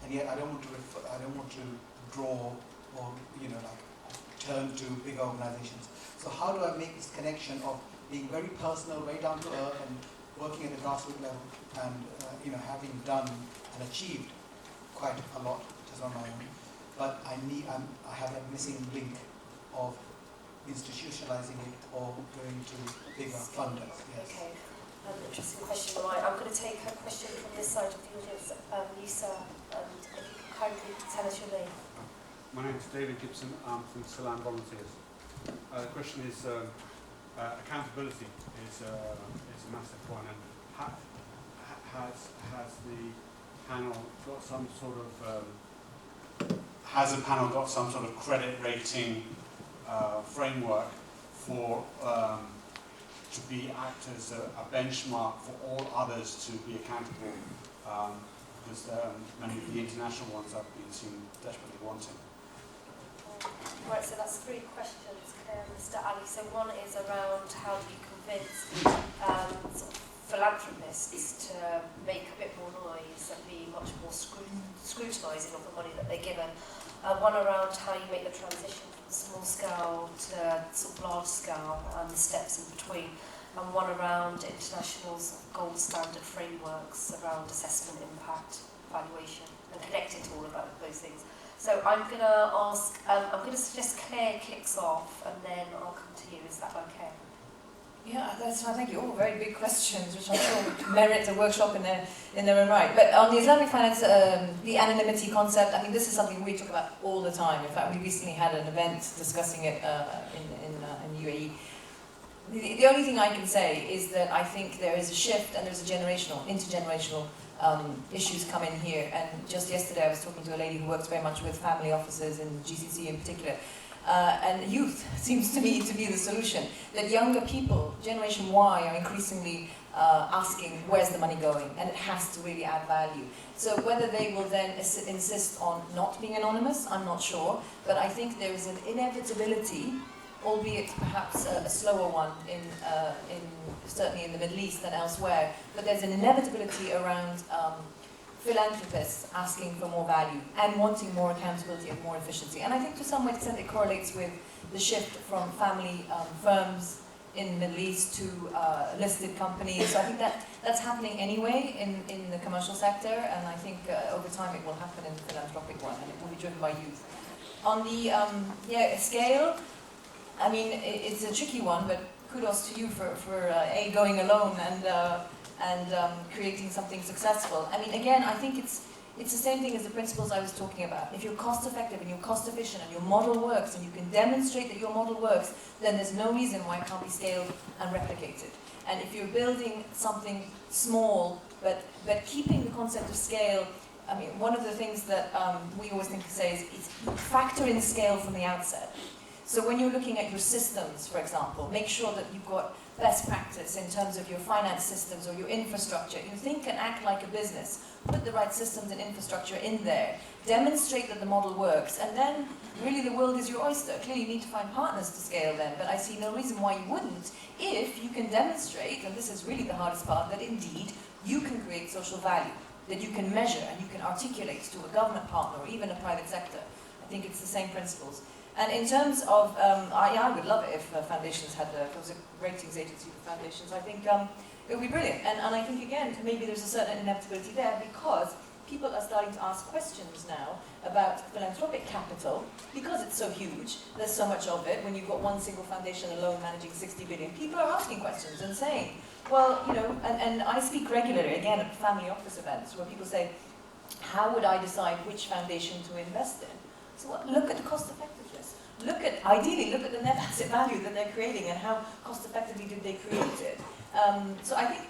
and yet I don't want to draw or turn to big organizations. So how do I make this connection of being very personal, very down to earth, and working at the grassroots level, and having done and achieved quite a lot just on my own, but I have that missing link of institutionalizing it or going to bigger funders. Yes. Okay, interesting question. Right, I'm going to take a question from this side of the audience. You, sir, and if you can kindly tell us your name. My name is David Gibson. I'm from Salam Volunteers. The question is accountability is a massive one, and has the panel got some sort of has the panel got some sort of credit rating framework for to act as a benchmark for all others to be accountable, because many of the international ones have been seen desperately wanting. Right, so that's 3 questions, Mr. Ali. So one is around how do you convince sort of philanthropists to make a bit more noise and be much more scrutinising of the money that they're given. One around how you make the transition from small scale to sort of large scale and the steps in between. And one around international sort of gold standard frameworks around assessment, impact, valuation, and connected to all of those things. So I'm going to suggest Clare kicks off, and then I'll come to you. Is that okay? Yeah, that's fine. Thank you. All very big questions, which I'm sure merit a workshop in their own right. But on the Islamic finance, the anonymity concept, I mean, this is something we talk about all the time. In fact, we recently had an event discussing it in UAE. The only thing I can say is that I think there is a shift and there's a intergenerational issues come in here. And just yesterday I was talking to a lady who works very much with family offices in GCC in particular. And youth seems to me to be the solution. That younger people, Generation Y, are increasingly asking where's the money going, and it has to really add value. So whether they will then insist on not being anonymous, I'm not sure, but I think there is an inevitability, albeit perhaps a slower one certainly in the Middle East than elsewhere, but there's an inevitability around philanthropists asking for more value and wanting more accountability and more efficiency. And I think to some extent it correlates with the shift from family firms in the Middle East to listed companies. So I think that's happening anyway in the commercial sector, and I think over time it will happen in the philanthropic one, and it will be driven by youth. On the scale, I mean, it's a tricky one, but kudos to you for going alone and creating something successful. I mean, again, I think it's the same thing as the principles I was talking about. If you're cost effective and you're cost efficient and your model works and you can demonstrate that your model works, then there's no reason why it can't be scaled and replicated. And if you're building something small, but keeping the concept of scale, I mean, one of the things that we always think to say is factor in scale from the outset. So when you're looking at your systems, for example, make sure that you've got best practice in terms of your finance systems or your infrastructure. You think and act like a business. Put the right systems and infrastructure in there. Demonstrate that the model works. And then, really, the world is your oyster. Clearly, you need to find partners to scale them, but I see no reason why you wouldn't if you can demonstrate, and this is really the hardest part, that indeed you can create social value, that you can measure and you can articulate to a government partner or even a private sector. I think it's the same principles. And in terms of, I would love it if foundations had, if there was a ratings agency for foundations. I think it would be brilliant. And I think, again, maybe there's a certain inevitability there because people are starting to ask questions now about philanthropic capital because it's so huge. There's so much of it. When you've got one single foundation alone managing 60 billion, people are asking questions and saying, well, you know, and I speak regularly, again, at family office events where people say, how would I decide which foundation to invest in? So look at the cost effectiveness. Ideally, look at the net asset value that they're creating and how cost effectively did they create it. So I think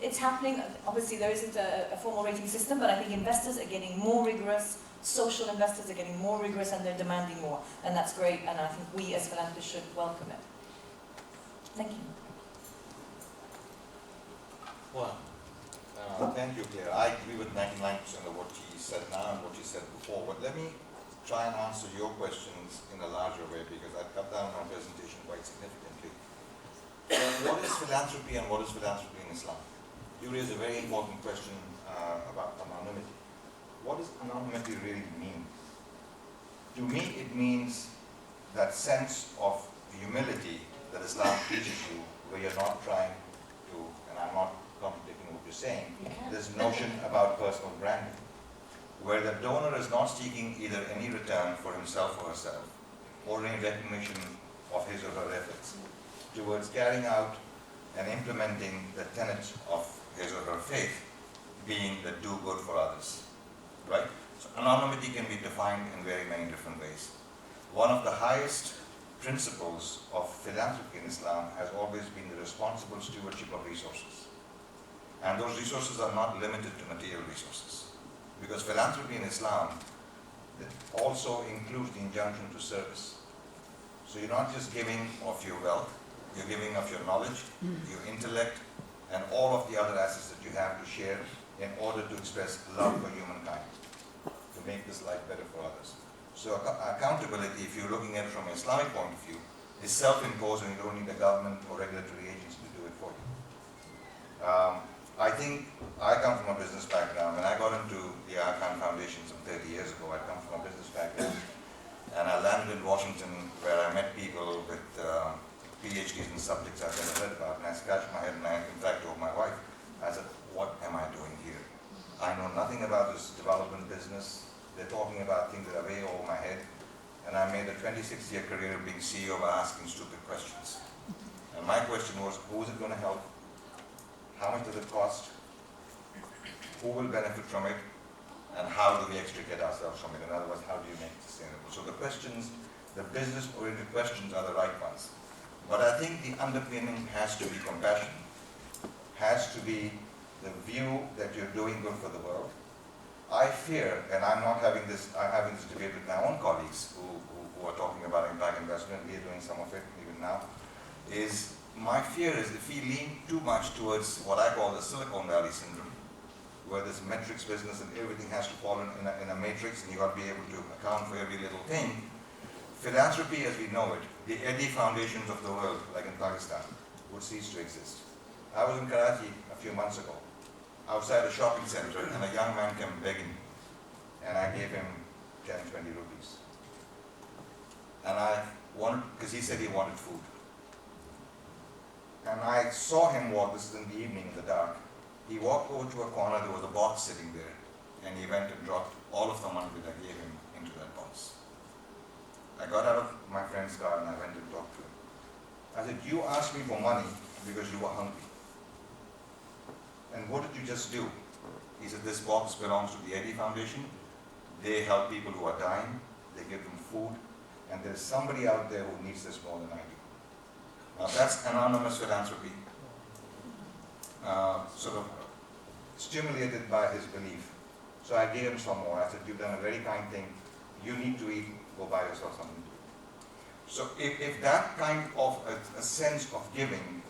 it's happening. Obviously, there isn't a formal rating system, but I think investors are getting more rigorous. Social investors are getting more rigorous and they're demanding more. And that's great. And I think we as philanthropists should welcome it. Thank you. Well, thank you, Clare. I agree with 99% of what she said now and what she said before. But let me try and answer your questions in a larger way because I've cut down my presentation quite significantly. What is philanthropy and what is philanthropy in Islam? You raise a very important question about anonymity. What does anonymity really mean? To me, it means that sense of humility that Islam teaches you, where you're not trying to, and I'm not contradicting what you're saying, this notion about personal branding, where the donor is not seeking either any return for himself or herself, or any recognition of his or her efforts, towards carrying out and implementing the tenets of his or her faith, being the do good for others, right? So anonymity can be defined in very many different ways. One of the highest principles of philanthropy in Islam has always been the responsible stewardship of resources. And those resources are not limited to material resources. Because philanthropy in Islam also includes the injunction to service. So you're not just giving of your wealth, you're giving of your knowledge, your intellect, and all of the other assets that you have to share in order to express love for humankind, to make this life better for others. So accountability, if you're looking at it from an Islamic point of view, is self-imposed and you don't need a government or regulatory agency to do it for you. I think I come from a business background. When I got into the Khan Foundation some 30 years ago, I come from a business background. And I landed in Washington where I met people with PhDs in subjects I've never read about. And I scratched my head and I, in fact, told my wife, I said, what am I doing here? I know nothing about this development business. They're talking about things that are way over my head. And I made a 26-year career of being CEO by asking stupid questions. And my question was, who is it going to help? How much does it cost? Who will benefit from it? And how do we extricate ourselves from it? In other words, how do you make it sustainable? So the questions, the business-oriented questions are the right ones. But I think the underpinning has to be compassion, has to be the view that you're doing good for the world. I fear, and I'm having this debate with my own colleagues who are talking about impact investment, we are doing some of it even now, is my fear is if we lean too much towards what I call the Silicon Valley syndrome, where this metrics business and everything has to fall in a matrix and you've got to be able to account for every little thing. Philanthropy as we know it, the Eddie foundations of the world, like in Pakistan, would cease to exist. I was in Karachi a few months ago, outside a shopping center, and a young man came begging, and I gave him 10, 20 rupees. And I wanted, because he said he wanted food. And I saw him walk, this is in the evening in the dark, he walked over to a corner, there was a box sitting there, and he went and dropped all of the money that I gave him into that box. I got out of my friend's car and I went and talked to him. I said, you asked me for money because you were hungry. And what did you just do? He said, this box belongs to the Eddie Foundation. They help people who are dying, they give them food, and there's somebody out there who needs this more than I do. Now that's anonymous philanthropy. Sort of stimulated by his belief. So I gave him some more. I said, you've done a very kind thing. You need to eat, go buy yourself something to eat. So if that kind of a sense of giving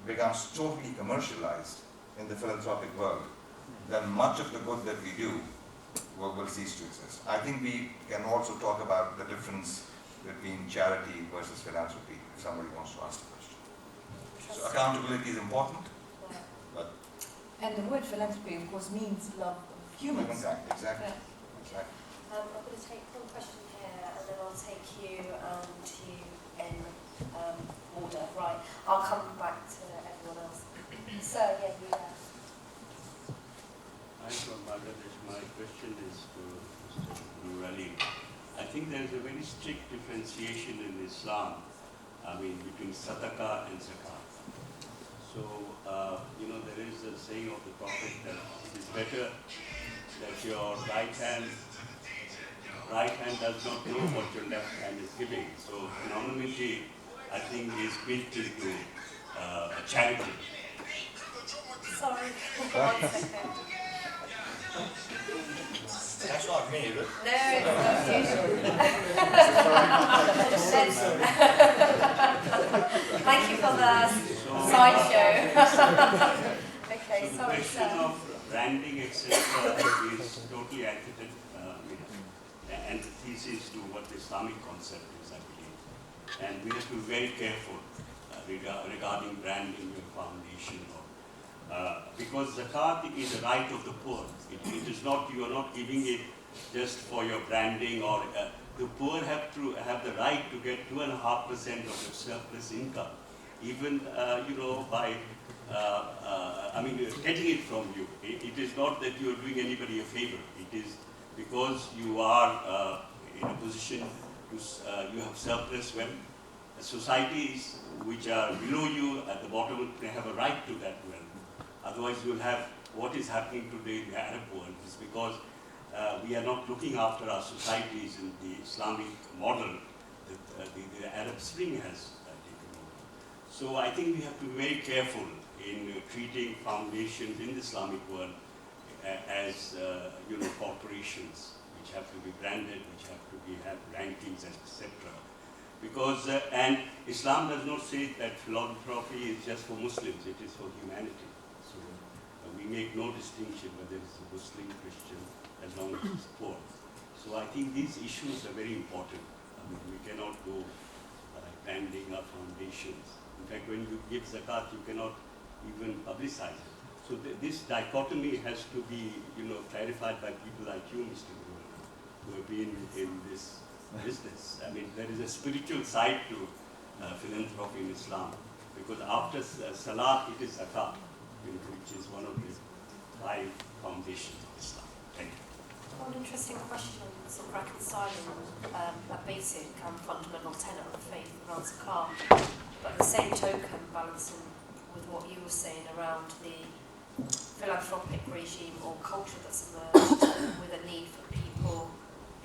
becomes totally commercialized in the philanthropic world, then much of the good that we do will cease to exist. I think we can also talk about the difference between charity versus philanthropy, if somebody wants to ask the question. So accountability is important. And the word philanthropy, of course, means love of humans. Exactly. Yeah. Exactly. I'm going to take one question here, and then I'll take you to in order. Right, I'll come back to everyone else. So, yeah, you there. Hi, from Bangladesh. My question is to Mr. Noor. I think there is a very strict differentiation in Islam, between sadaqah and zakat. So, there is a saying of the Prophet that it is better that your right hand does not know what your left hand is giving. So, anonymity, I think, is built into charity. Sorry, 1 second. That's not me, is it? No, it's Thank you for the sideshow. Okay, So the sorry, question sir. of branding, etc., is totally antithesis to what the Islamic concept is, I believe. And we have to be very careful regarding branding your foundation. Because zakat is a right of the poor. It is not, you are not giving it just for your branding, or the poor have to have the right to get 2.5% of your surplus income, even by getting it from you. It is not that you are doing anybody a favor. It is because you are in a position you have surplus wealth. Societies which are below you at the bottom, they have a right to that wealth. Otherwise, you will have what is happening today in the Arab world is because we are not looking after our societies in the Islamic model that the Arab Spring has taken over. So I think we have to be very careful in treating foundations in the Islamic world as corporations which have to be branded, which have to have rankings, etc. Because and Islam does not say that philanthropy is just for Muslims; it is for humanity. So we make no distinction whether it's a Muslim, Christian, as long as it's poor. So I think these issues are very important. We cannot go branding our foundations. In fact, when you give zakat, you cannot even publicize it. So this dichotomy has to be, clarified by people like you, Mr. Noor, who have been in this business. There is a spiritual side to philanthropy in Islam, because after Salat, it is zakat, which is one of the 5 foundations of Islam. Thank you. One interesting question, sort of reconciling a basic fundamental tenet of faith around zakat, but the same token, balancing with what you were saying around the philanthropic regime or culture that's emerged with a need for people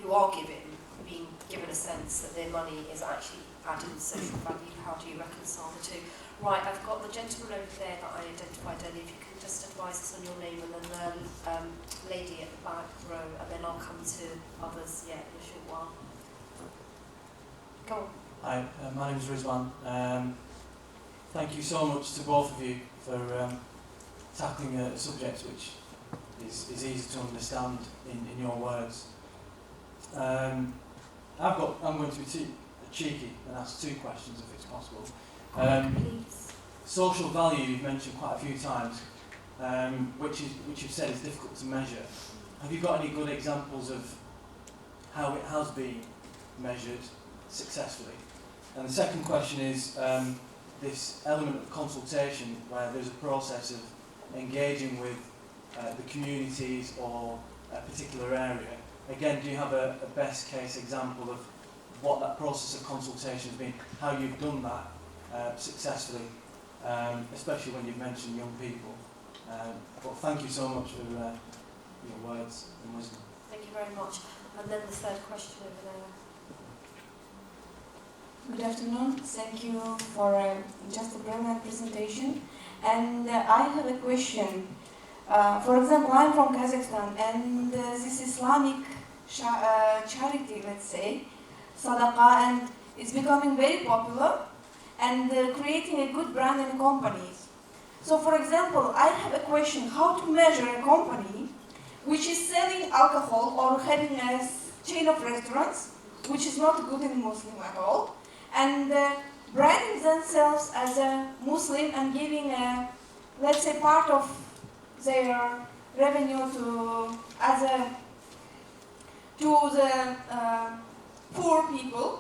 who are giving, being given a sense that their money is actually adding social value. How do you reconcile the two? Right, I've got the gentleman over there that I identified earlier. If you can just advise us on your name, and then the lady at the back row, and then I'll come to others, in a short while. Go on. Hi, my name is Rizwan. Thank you so much to both of you for tackling a subject which is easy to understand in your words. I'm going to be cheeky and ask two questions if it's possible. Please. Social value you've mentioned quite a few times, which you've said is difficult to measure. Have you got any good examples of how it has been measured successfully? And the second question is this element of consultation where there's a process of engaging with the communities or a particular area. Again, do you have a best case example of what that process of consultation has been, how you've done that successfully, especially when you've mentioned young people? But thank you so much for your words and wisdom. Thank you very much. And then the third question over there. Good afternoon. Thank you for just a brilliant presentation. And I have a question. For example, I'm from Kazakhstan, and this Islamic charity, let's say, Sadaqah, and it's becoming very popular and creating a good brand in companies. So, for example, I have a question: how to measure a company which is selling alcohol or having a chain of restaurants, which is not good in Muslim at all, and branding themselves as a Muslim and giving a, let's say, part of their revenue to the poor people,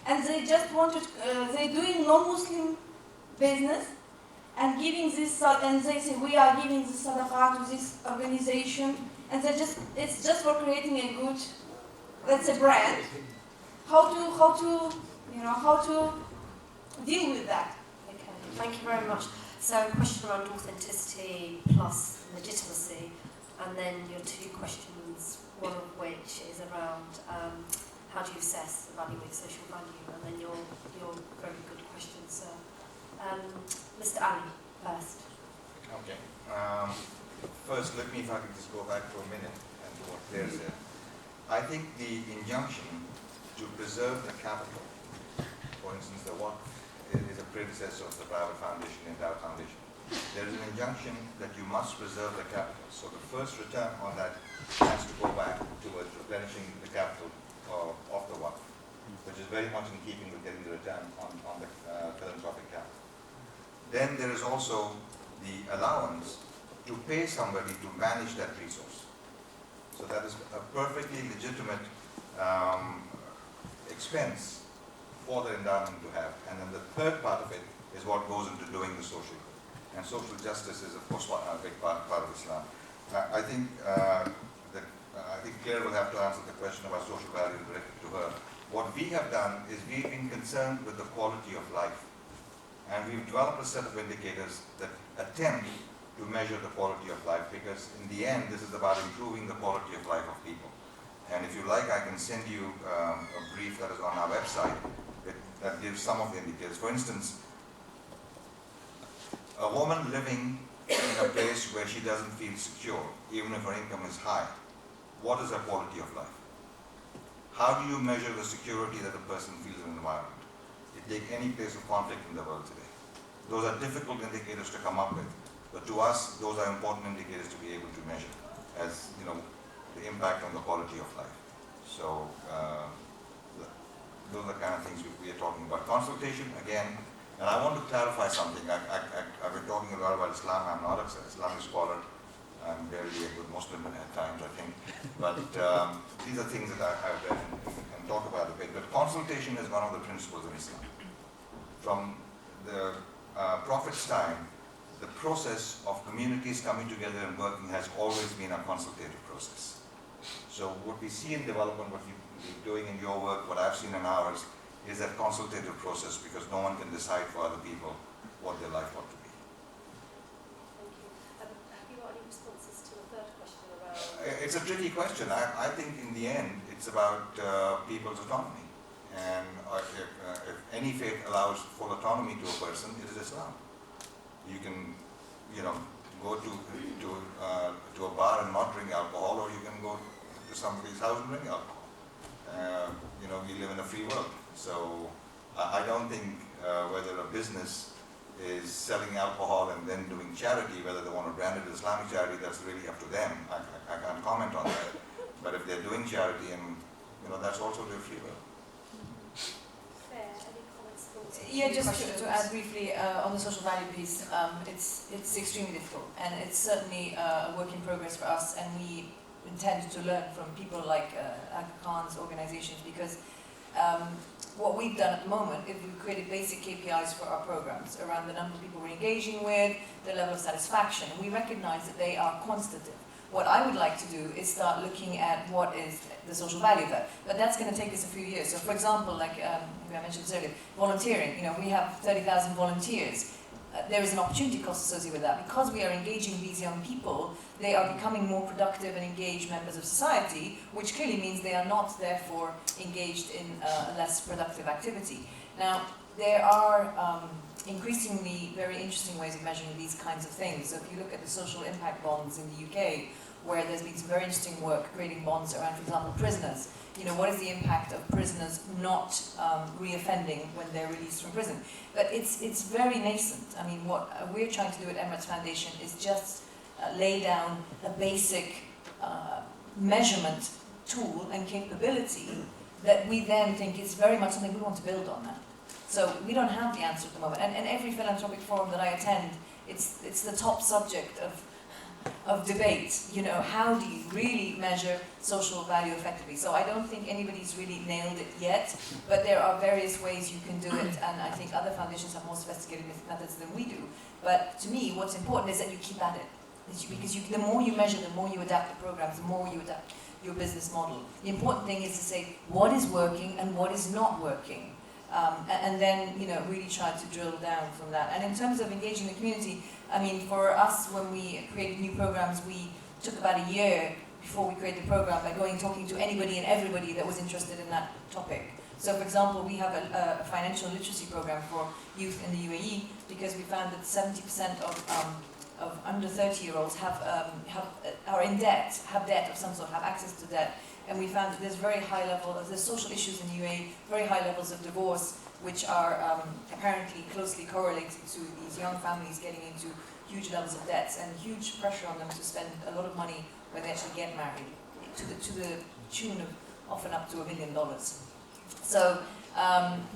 and they just wanted they're doing non-Muslim business and giving this, and they say we are giving this sadaqah to this organization, and it's just for creating a good, let's say, brand. How to deal with that? Okay, thank you very much. So a question around authenticity plus legitimacy, and then your two questions, one of which is around how do you assess, evaluate social value, and then your very good question, sir. Mr. Ali, first. Okay. First, let me, if I could just go back for a minute and to what Clare said. I think the injunction to preserve the capital, for instance, the Waqf is a predecessor of the private foundation, endowed foundation. There is an injunction that you must preserve the capital. So the first return on that has to go back towards replenishing the capital of the Waqf, which is very much in keeping with getting the return on the philanthropic capital. Then there is also the allowance to pay somebody to manage that resource. So that is a perfectly legitimate expense for the endowment to have. And then the third part of it is what goes into doing the social good. And social justice is, of course, a big part of Islam. I think Clare will have to answer the question about social value directed to her. What we have done is we've been concerned with the quality of life. And we've developed a set of indicators that attempt to measure the quality of life, because in the end, this is about improving the quality of life of people. And if you like, I can send you a brief that is on our website that gives some of the indicators. For instance, a woman living in a place where she doesn't feel secure, even if her income is high, what is her quality of life? How do you measure the security that a person feels in an environment? You take any place of conflict in the world today. Those are difficult indicators to come up with, but to us, those are important indicators to be able to measure as, the impact on the quality of life. So, those are the kind of things we are talking about. Consultation, again, and I want to clarify something. I've been talking a lot about Islam. I'm not an Islamic scholar. I'm barely a good Muslim at times, I think. But these are things that I've read and talk about a bit. But consultation is one of the principles of Islam. From the Prophet's time, the process of communities coming together and working has always been a consultative process. So what we see in development, what you're doing in your work, what I've seen in ours, is that consultative process, because no one can decide for other people what their life ought to be. Thank you. Have you got any responses to the third question around? It's a tricky question. I think in the end, it's about people's autonomy. And if any faith allows full autonomy to a person, it is Islam. You can, go to a bar and not drink alcohol, or you can go to somebody's house and drink alcohol. We live in a free world. So I don't think whether a business is selling alcohol and then doing charity, whether they want to brand it as Islamic charity, that's really up to them. I can't comment on that. But if they're doing charity, and that's also their free will. Fair. Any comments, thoughts? Yeah, just to add briefly on the social value piece, it's extremely difficult, and it's certainly a work in progress for us, and we intend to learn from people like Aga Khan's organizations, because what we've done at the moment is we've created basic KPIs for our programs around the number of people we're engaging with, the level of satisfaction, and we recognize that they are quantitative. What I would like to do is start looking at what is the social value of that, but that's going to take us a few years. So for example, like I mentioned earlier, volunteering, we have 30,000 volunteers. There is an opportunity cost associated with that. Because we are engaging these young people, they are becoming more productive and engaged members of society, which clearly means they are not therefore engaged in a less productive activity. Now, there are increasingly very interesting ways of measuring these kinds of things. So if you look at the social impact bonds in the UK, where there's been some very interesting work creating bonds around, for example, prisoners. What is the impact of prisoners not re-offending when they're released from prison? But it's very nascent. I mean, what we're trying to do at Emirates Foundation is just lay down a basic measurement tool and capability that we then think is very much something we want to build on that. So we don't have the answer at the moment. And every philanthropic forum that I attend, it's the top subject of debate. How do you really measure social value effectively? So I don't think anybody's really nailed it yet, but there are various ways you can do it, and I think other foundations have more sophisticated methods than we do. But to me, what's important is that you keep at it. Because the more you measure, the more you adapt the programs, the more you adapt your business model. The important thing is to say what is working and what is not working. And then, really try to drill down from that. And in terms of engaging the community, I mean, for us, when we created new programs, we took about a year before we created the program by going and talking to anybody and everybody that was interested in that topic. So, for example, we have a financial literacy program for youth in the UAE, because we found that 70% of under 30-year-olds are in debt, have debt of some sort, have access to debt. And we found that there's very high level of the social issues in the UAE, very high levels of divorce, which are apparently closely correlated to these young families getting into huge levels of debts and huge pressure on them to spend a lot of money when they actually get married, to the tune of often up to $1 million. So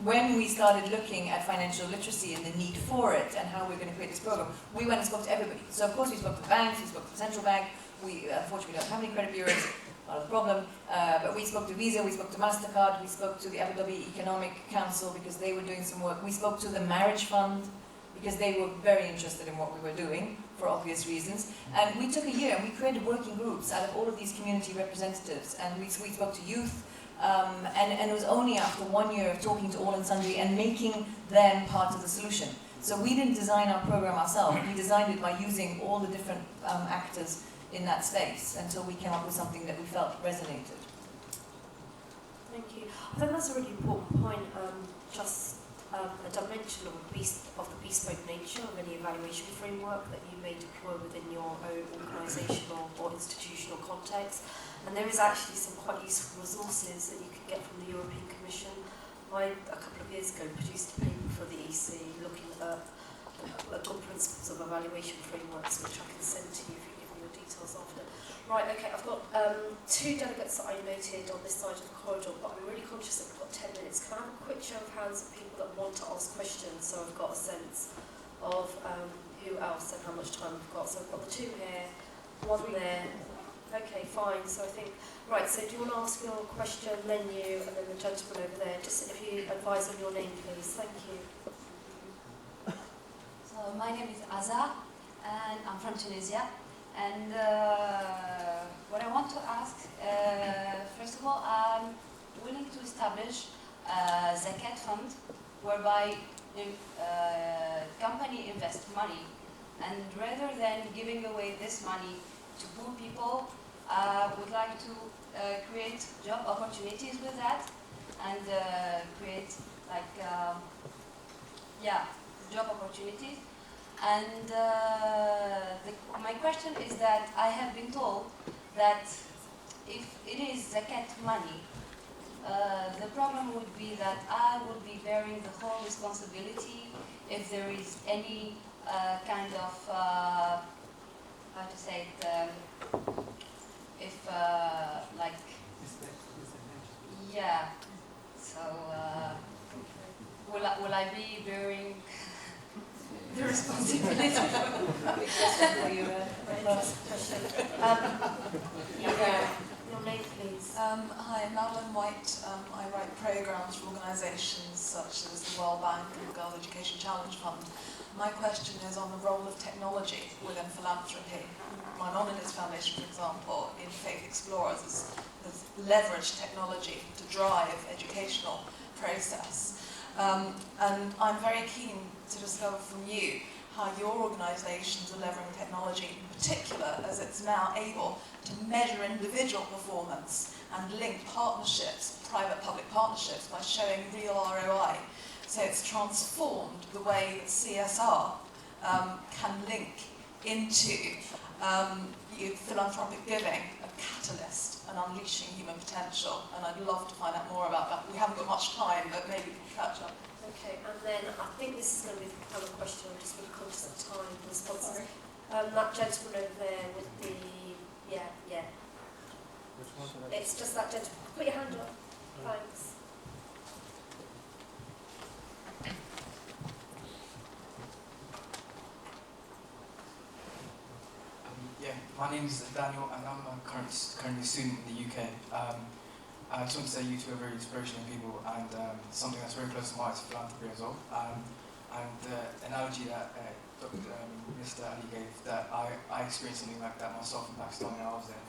when we started looking at financial literacy and the need for it and how we're going to create this program, we went and spoke to everybody. So of course we spoke to the banks, we spoke to the central bank. We unfortunately don't have any credit bureaus. Not a problem, but we spoke to Visa, we spoke to MasterCard, we spoke to the Abu Dhabi Economic Council because they were doing some work. We spoke to the Marriage Fund because they were very interested in what we were doing for obvious reasons. And we took a year and we created working groups out of all of these community representatives. And we spoke to youth, and it was only after 1 year of talking to all and sundry and making them part of the solution. So we didn't design our program ourselves, we designed it by using all the different actors in that space until we came up with something that we felt resonated. Thank you. I think that's a really important point, just a dimension of the bespoke nature of any evaluation framework that you may deploy within your own organisational or institutional context. And there is actually some quite useful resources that you can get from the European Commission. I, a couple of years ago, produced a paper for the EC looking at good principles of evaluation frameworks, which I can send to you if you give me your details after. Right, okay, I've got two delegates that I noted on this side of the corridor, but I'm really conscious that we've got 10 minutes. Can I have a quick show of hands of people that want to ask questions, so I've got a sense of who else and how much time we've got. So I've got the two here, one there. Okay, fine. So I think, right, so do you want to ask your question, then you, and then the gentleman over there? Just if you advise on your name, please. Thank you. So my name is Aza, and I'm from Tunisia. And what I want to ask, first of all, I'm willing to establish zakat fund, whereby company invest money, and rather than giving away this money to poor people, would like to create job opportunities with that, and create like job opportunities. And my question is that I have been told that if it is zakat money, the problem would be that I would be bearing the whole responsibility if there is any kind of, how to say it, if like, yeah, so will I be bearing the responsibility? Big question for you, Last question. Your name, please. Hi, I'm Madeline White. I write programs for organisations such as the World Bank and the Girl Education Challenge Fund. My question is on the role of technology within philanthropy. My Anonymous Foundation, for example, in Faith Explorers has leveraged technology to drive educational process. And I'm very keen to discover from you how your organisations are leveraging technology, in particular as it's now able to measure individual performance and link partnerships, private-public partnerships, by showing real ROI. So it's transformed the way that CSR can link into philanthropic giving, a catalyst, and unleashing human potential. And I'd love to find out more about that. We haven't got much time, but maybe we can catch up. Okay, and then I think this is going to be the final question. I'm just going to conscious of time responses. That gentleman over there with the, yeah. Which one? It's just that gentleman. Put your hand up. Thanks. My name is Daniel, and I'm currently a student in the UK. I just want to say you two are very inspirational people, and something that's very close to my heart is philanthropy as well. And the analogy that Mr. Ali gave, that I experienced something like that myself in Pakistan when I was there.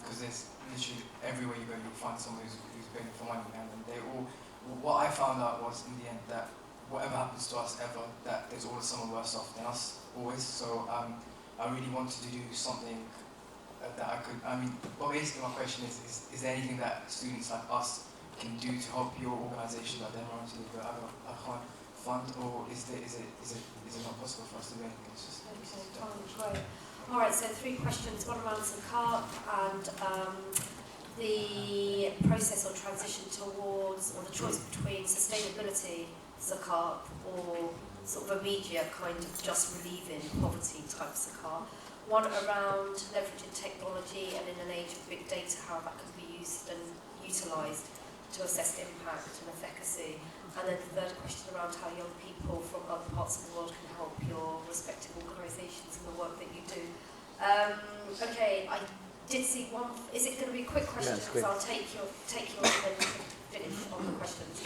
Because there's literally everywhere you go, you'll find someone who's begging for money, and they all. What I found out was in the end that whatever happens to us ever, that there's always someone worse off than us, always. So I really wanted to do something that I could. Well, basically my question is there anything that students like us can do to help your organisation that then run to the other fund, or is it not possible for us to do anything? It's just, Okay, fine, great. All right, so 3 questions, one around zakat and the process or transition towards, or the choice between sustainability zakat or sort of immediate kind of just relieving poverty type zakat. One around leveraging technology and in an age of big data, how that can be used and utilised to assess impact and efficacy. And then the third question around how young people from other parts of the world can help your respective organisations in the work that you do. Okay, I did see one. Is it going to be a quick question? Because I'll take your and then finish on the questions.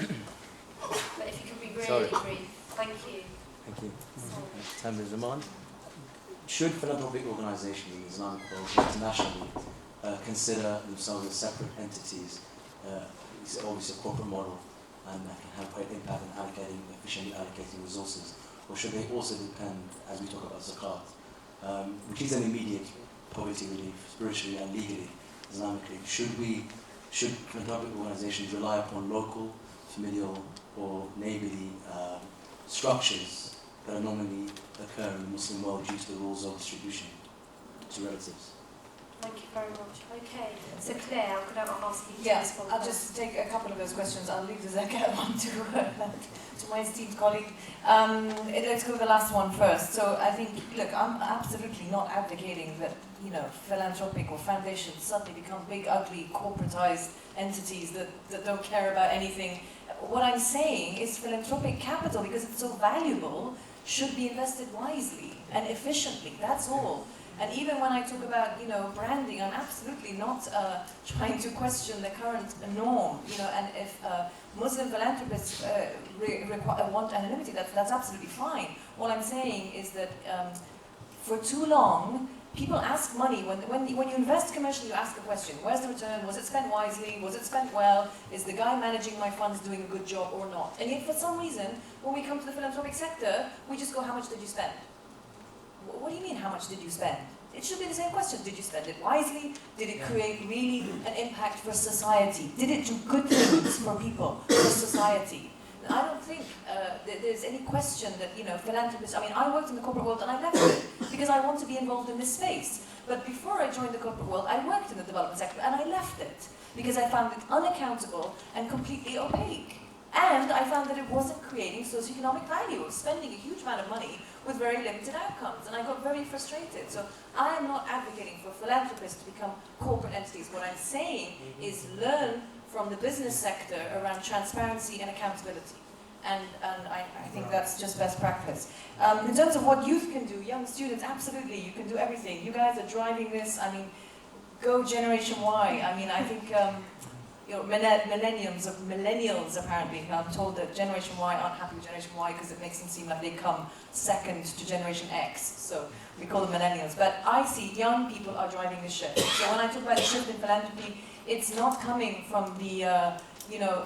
But if you can be really brief, thank you. Thank you. Tamir Zaman. Should philanthropic organisations in Islamic world internationally consider themselves as separate entities? It's obviously a corporate model, and that can have quite impact on efficiently allocating resources. Or should they also depend, as we talk about zakat, which is an immediate poverty relief, spiritually and legally, Islamically? Should philanthropic organisations rely upon local, familial, or neighbourly structures that normally occur in the Muslim world due to the rules of distribution to relatives? Thank you very much. Okay, so Claire, I'm going to ask you to respond. I'll just take a couple of those questions. I'll leave the zakat one to my esteemed colleague. Let's go with the last one first. So I think, look, I'm absolutely not advocating that, philanthropic or foundations suddenly become big, ugly, corporatized entities that don't care about anything. What I'm saying is philanthropic capital, because it's so valuable, should be invested wisely and efficiently. That's all. And even when I talk about, branding, I'm absolutely not trying to question the current norm. And if Muslim philanthropists want anonymity, that's absolutely fine. All I'm saying is that for too long, people ask money, when you invest commercially, you ask a question, where's the return, was it spent wisely, was it spent well, is the guy managing my funds doing a good job or not? And yet for some reason, when we come to the philanthropic sector, we just go, how much did you spend? What do you mean, how much did you spend? It should be the same question. Did you spend it wisely? Did it create really an impact for society? Did it do good things for people, for society? And I don't think that there's any question that, philanthropists, I worked in the corporate world and I left it because I want to be involved in this space. But before I joined the corporate world, I worked in the development sector and I left it because I found it unaccountable and completely opaque. And I found that it wasn't creating socioeconomic value. It was spending a huge amount of money with very limited outcomes, and I got very frustrated. So I am not advocating for philanthropists to become corporate entities. What I'm saying is learn from the business sector around transparency and accountability. And I think that's just best practice. In terms of what youth can do, young students, absolutely, you can do everything. You guys are driving this. Go Generation Y. I think millennials apparently. I'm told that Generation Y aren't happy with Generation Y because it makes them seem like they come second to Generation X. So we call them millennials. But I see young people are driving the shift. So when I talk about the shift in philanthropy, it's not coming from the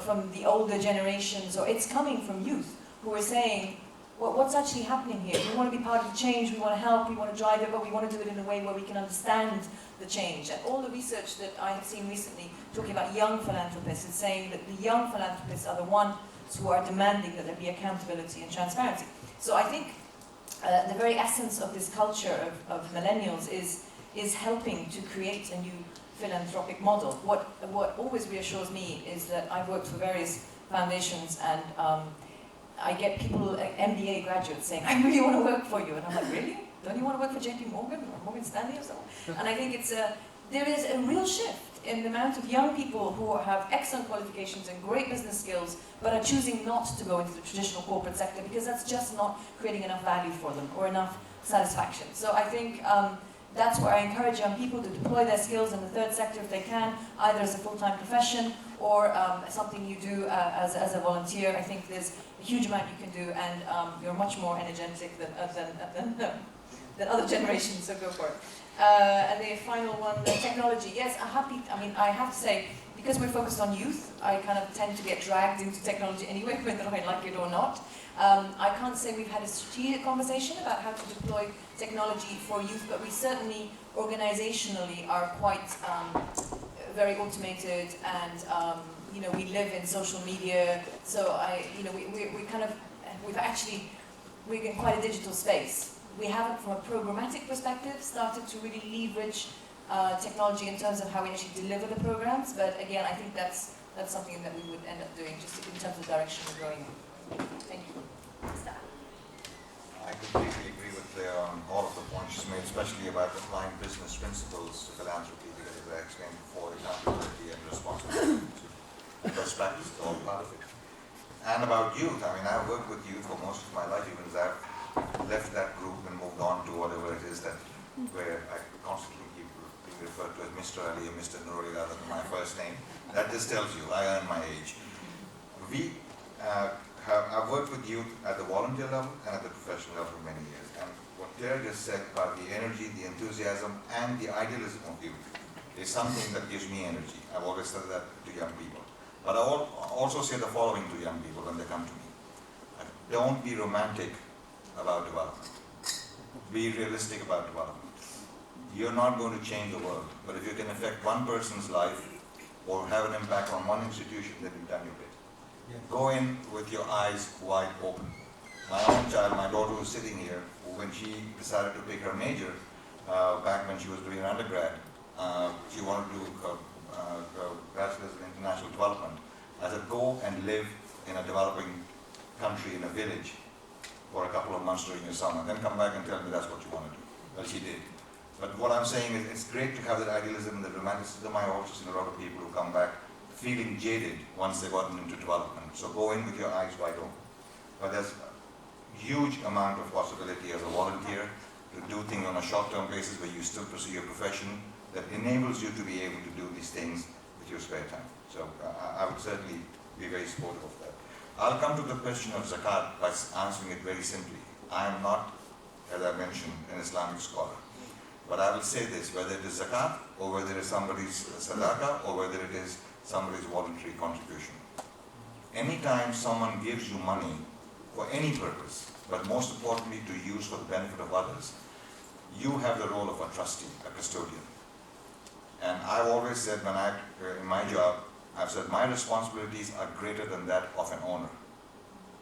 from the older generations, or it's coming from youth who are saying, what's actually happening here? We want to be part of the change, we want to help, we want to drive it, but we want to do it in a way where we can understand the change. And all the research that I have seen recently talking about young philanthropists is saying that the young philanthropists are the ones who are demanding that there be accountability and transparency. So I think the very essence of this culture of millennials is helping to create a new philanthropic model. What always reassures me is that I've worked for various foundations and I get people, MBA graduates, saying, I really want to work for you. And I'm like, really? Don't you want to work for JP Morgan or Morgan Stanley or something? And I think there is a real shift in the amount of young people who have excellent qualifications and great business skills, but are choosing not to go into the traditional corporate sector because that's just not creating enough value for them or enough satisfaction. So I think that's where I encourage young people to deploy their skills in the third sector if they can, either as a full-time profession or something you do as a volunteer. I think there's a huge amount you can do, and you're much more energetic than other generations, so go for it. And the final one, technology. Yes, I have to say, because we're focused on youth, I kind of tend to get dragged into technology anyway, whether I like it or not. I can't say we've had a strategic conversation about how to deploy technology for youth, but we certainly, organizationally, are quite very automated, and we live in social media. So we're in quite a digital space. We haven't, from a programmatic perspective, started to really leverage technology in terms of how we actually deliver the programs. But again, I think that's something that we would end up doing, just in terms of the direction we're going in. Thank you. I completely agree with all of the points she's made, especially about applying business principles to philanthropy, because as I explained before, accountability and responsibility to best practice is all part of it. And about youth, I've worked with youth for most of my life, even as I've left that group and moved on to whatever it is where I constantly keep being referred to as Mr. Ali or Mr. Noor rather than my first name. That just tells you I earn my age. I've worked with youth at the volunteer level and at the professional level for many years. And what Clare just said about the energy, the enthusiasm, and the idealism of youth is something that gives me energy. I've always said that to young people. But I also say the following to young people when they come to me. Don't be romantic about development. Be realistic about development. You're not going to change the world, but if you can affect one person's life or have an impact on one institution, then you've done your bit. Go in with your eyes wide open. My own child, my daughter who's sitting here, when she decided to pick her major, back when she was doing undergrad, she wanted to do her bachelor's in international development. I said, go and live in a developing country, in a village, for a couple of months during the summer, then come back and tell me that's what you want to do. Well, she did. But what I'm saying is, it's great to have that idealism and the romanticism. I also see a lot of people who come back feeling jaded once they've gotten into development. So go in with your eyes wide open. But there's a huge amount of possibility as a volunteer to do things on a short-term basis where you still pursue your profession that enables you to be able to do these things with your spare time. So I would certainly be very supportive of that. I'll come to the question of zakat by answering it very simply. I am not, as I mentioned, an Islamic scholar. But I will say this, whether it is zakat, or whether it is somebody's sadaqah, or whether it is somebody's voluntary contribution. Anytime someone gives you money for any purpose, but most importantly to use for the benefit of others, you have the role of a trustee, a custodian. And I've always said in my job, I've said my responsibilities are greater than that of an owner.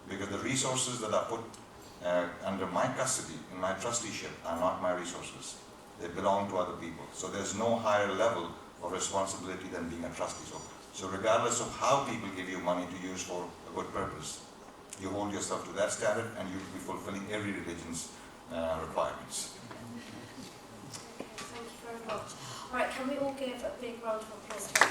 Because the resources that are put under my custody, in my trusteeship, are not my resources. They belong to other people. So there's no higher level of responsibility than being a trustee. So regardless of how people give you money to use for a good purpose, you hold yourself to that standard and you will be fulfilling every religion's requirements. Thank you very much. All right, can we all give a big round of applause to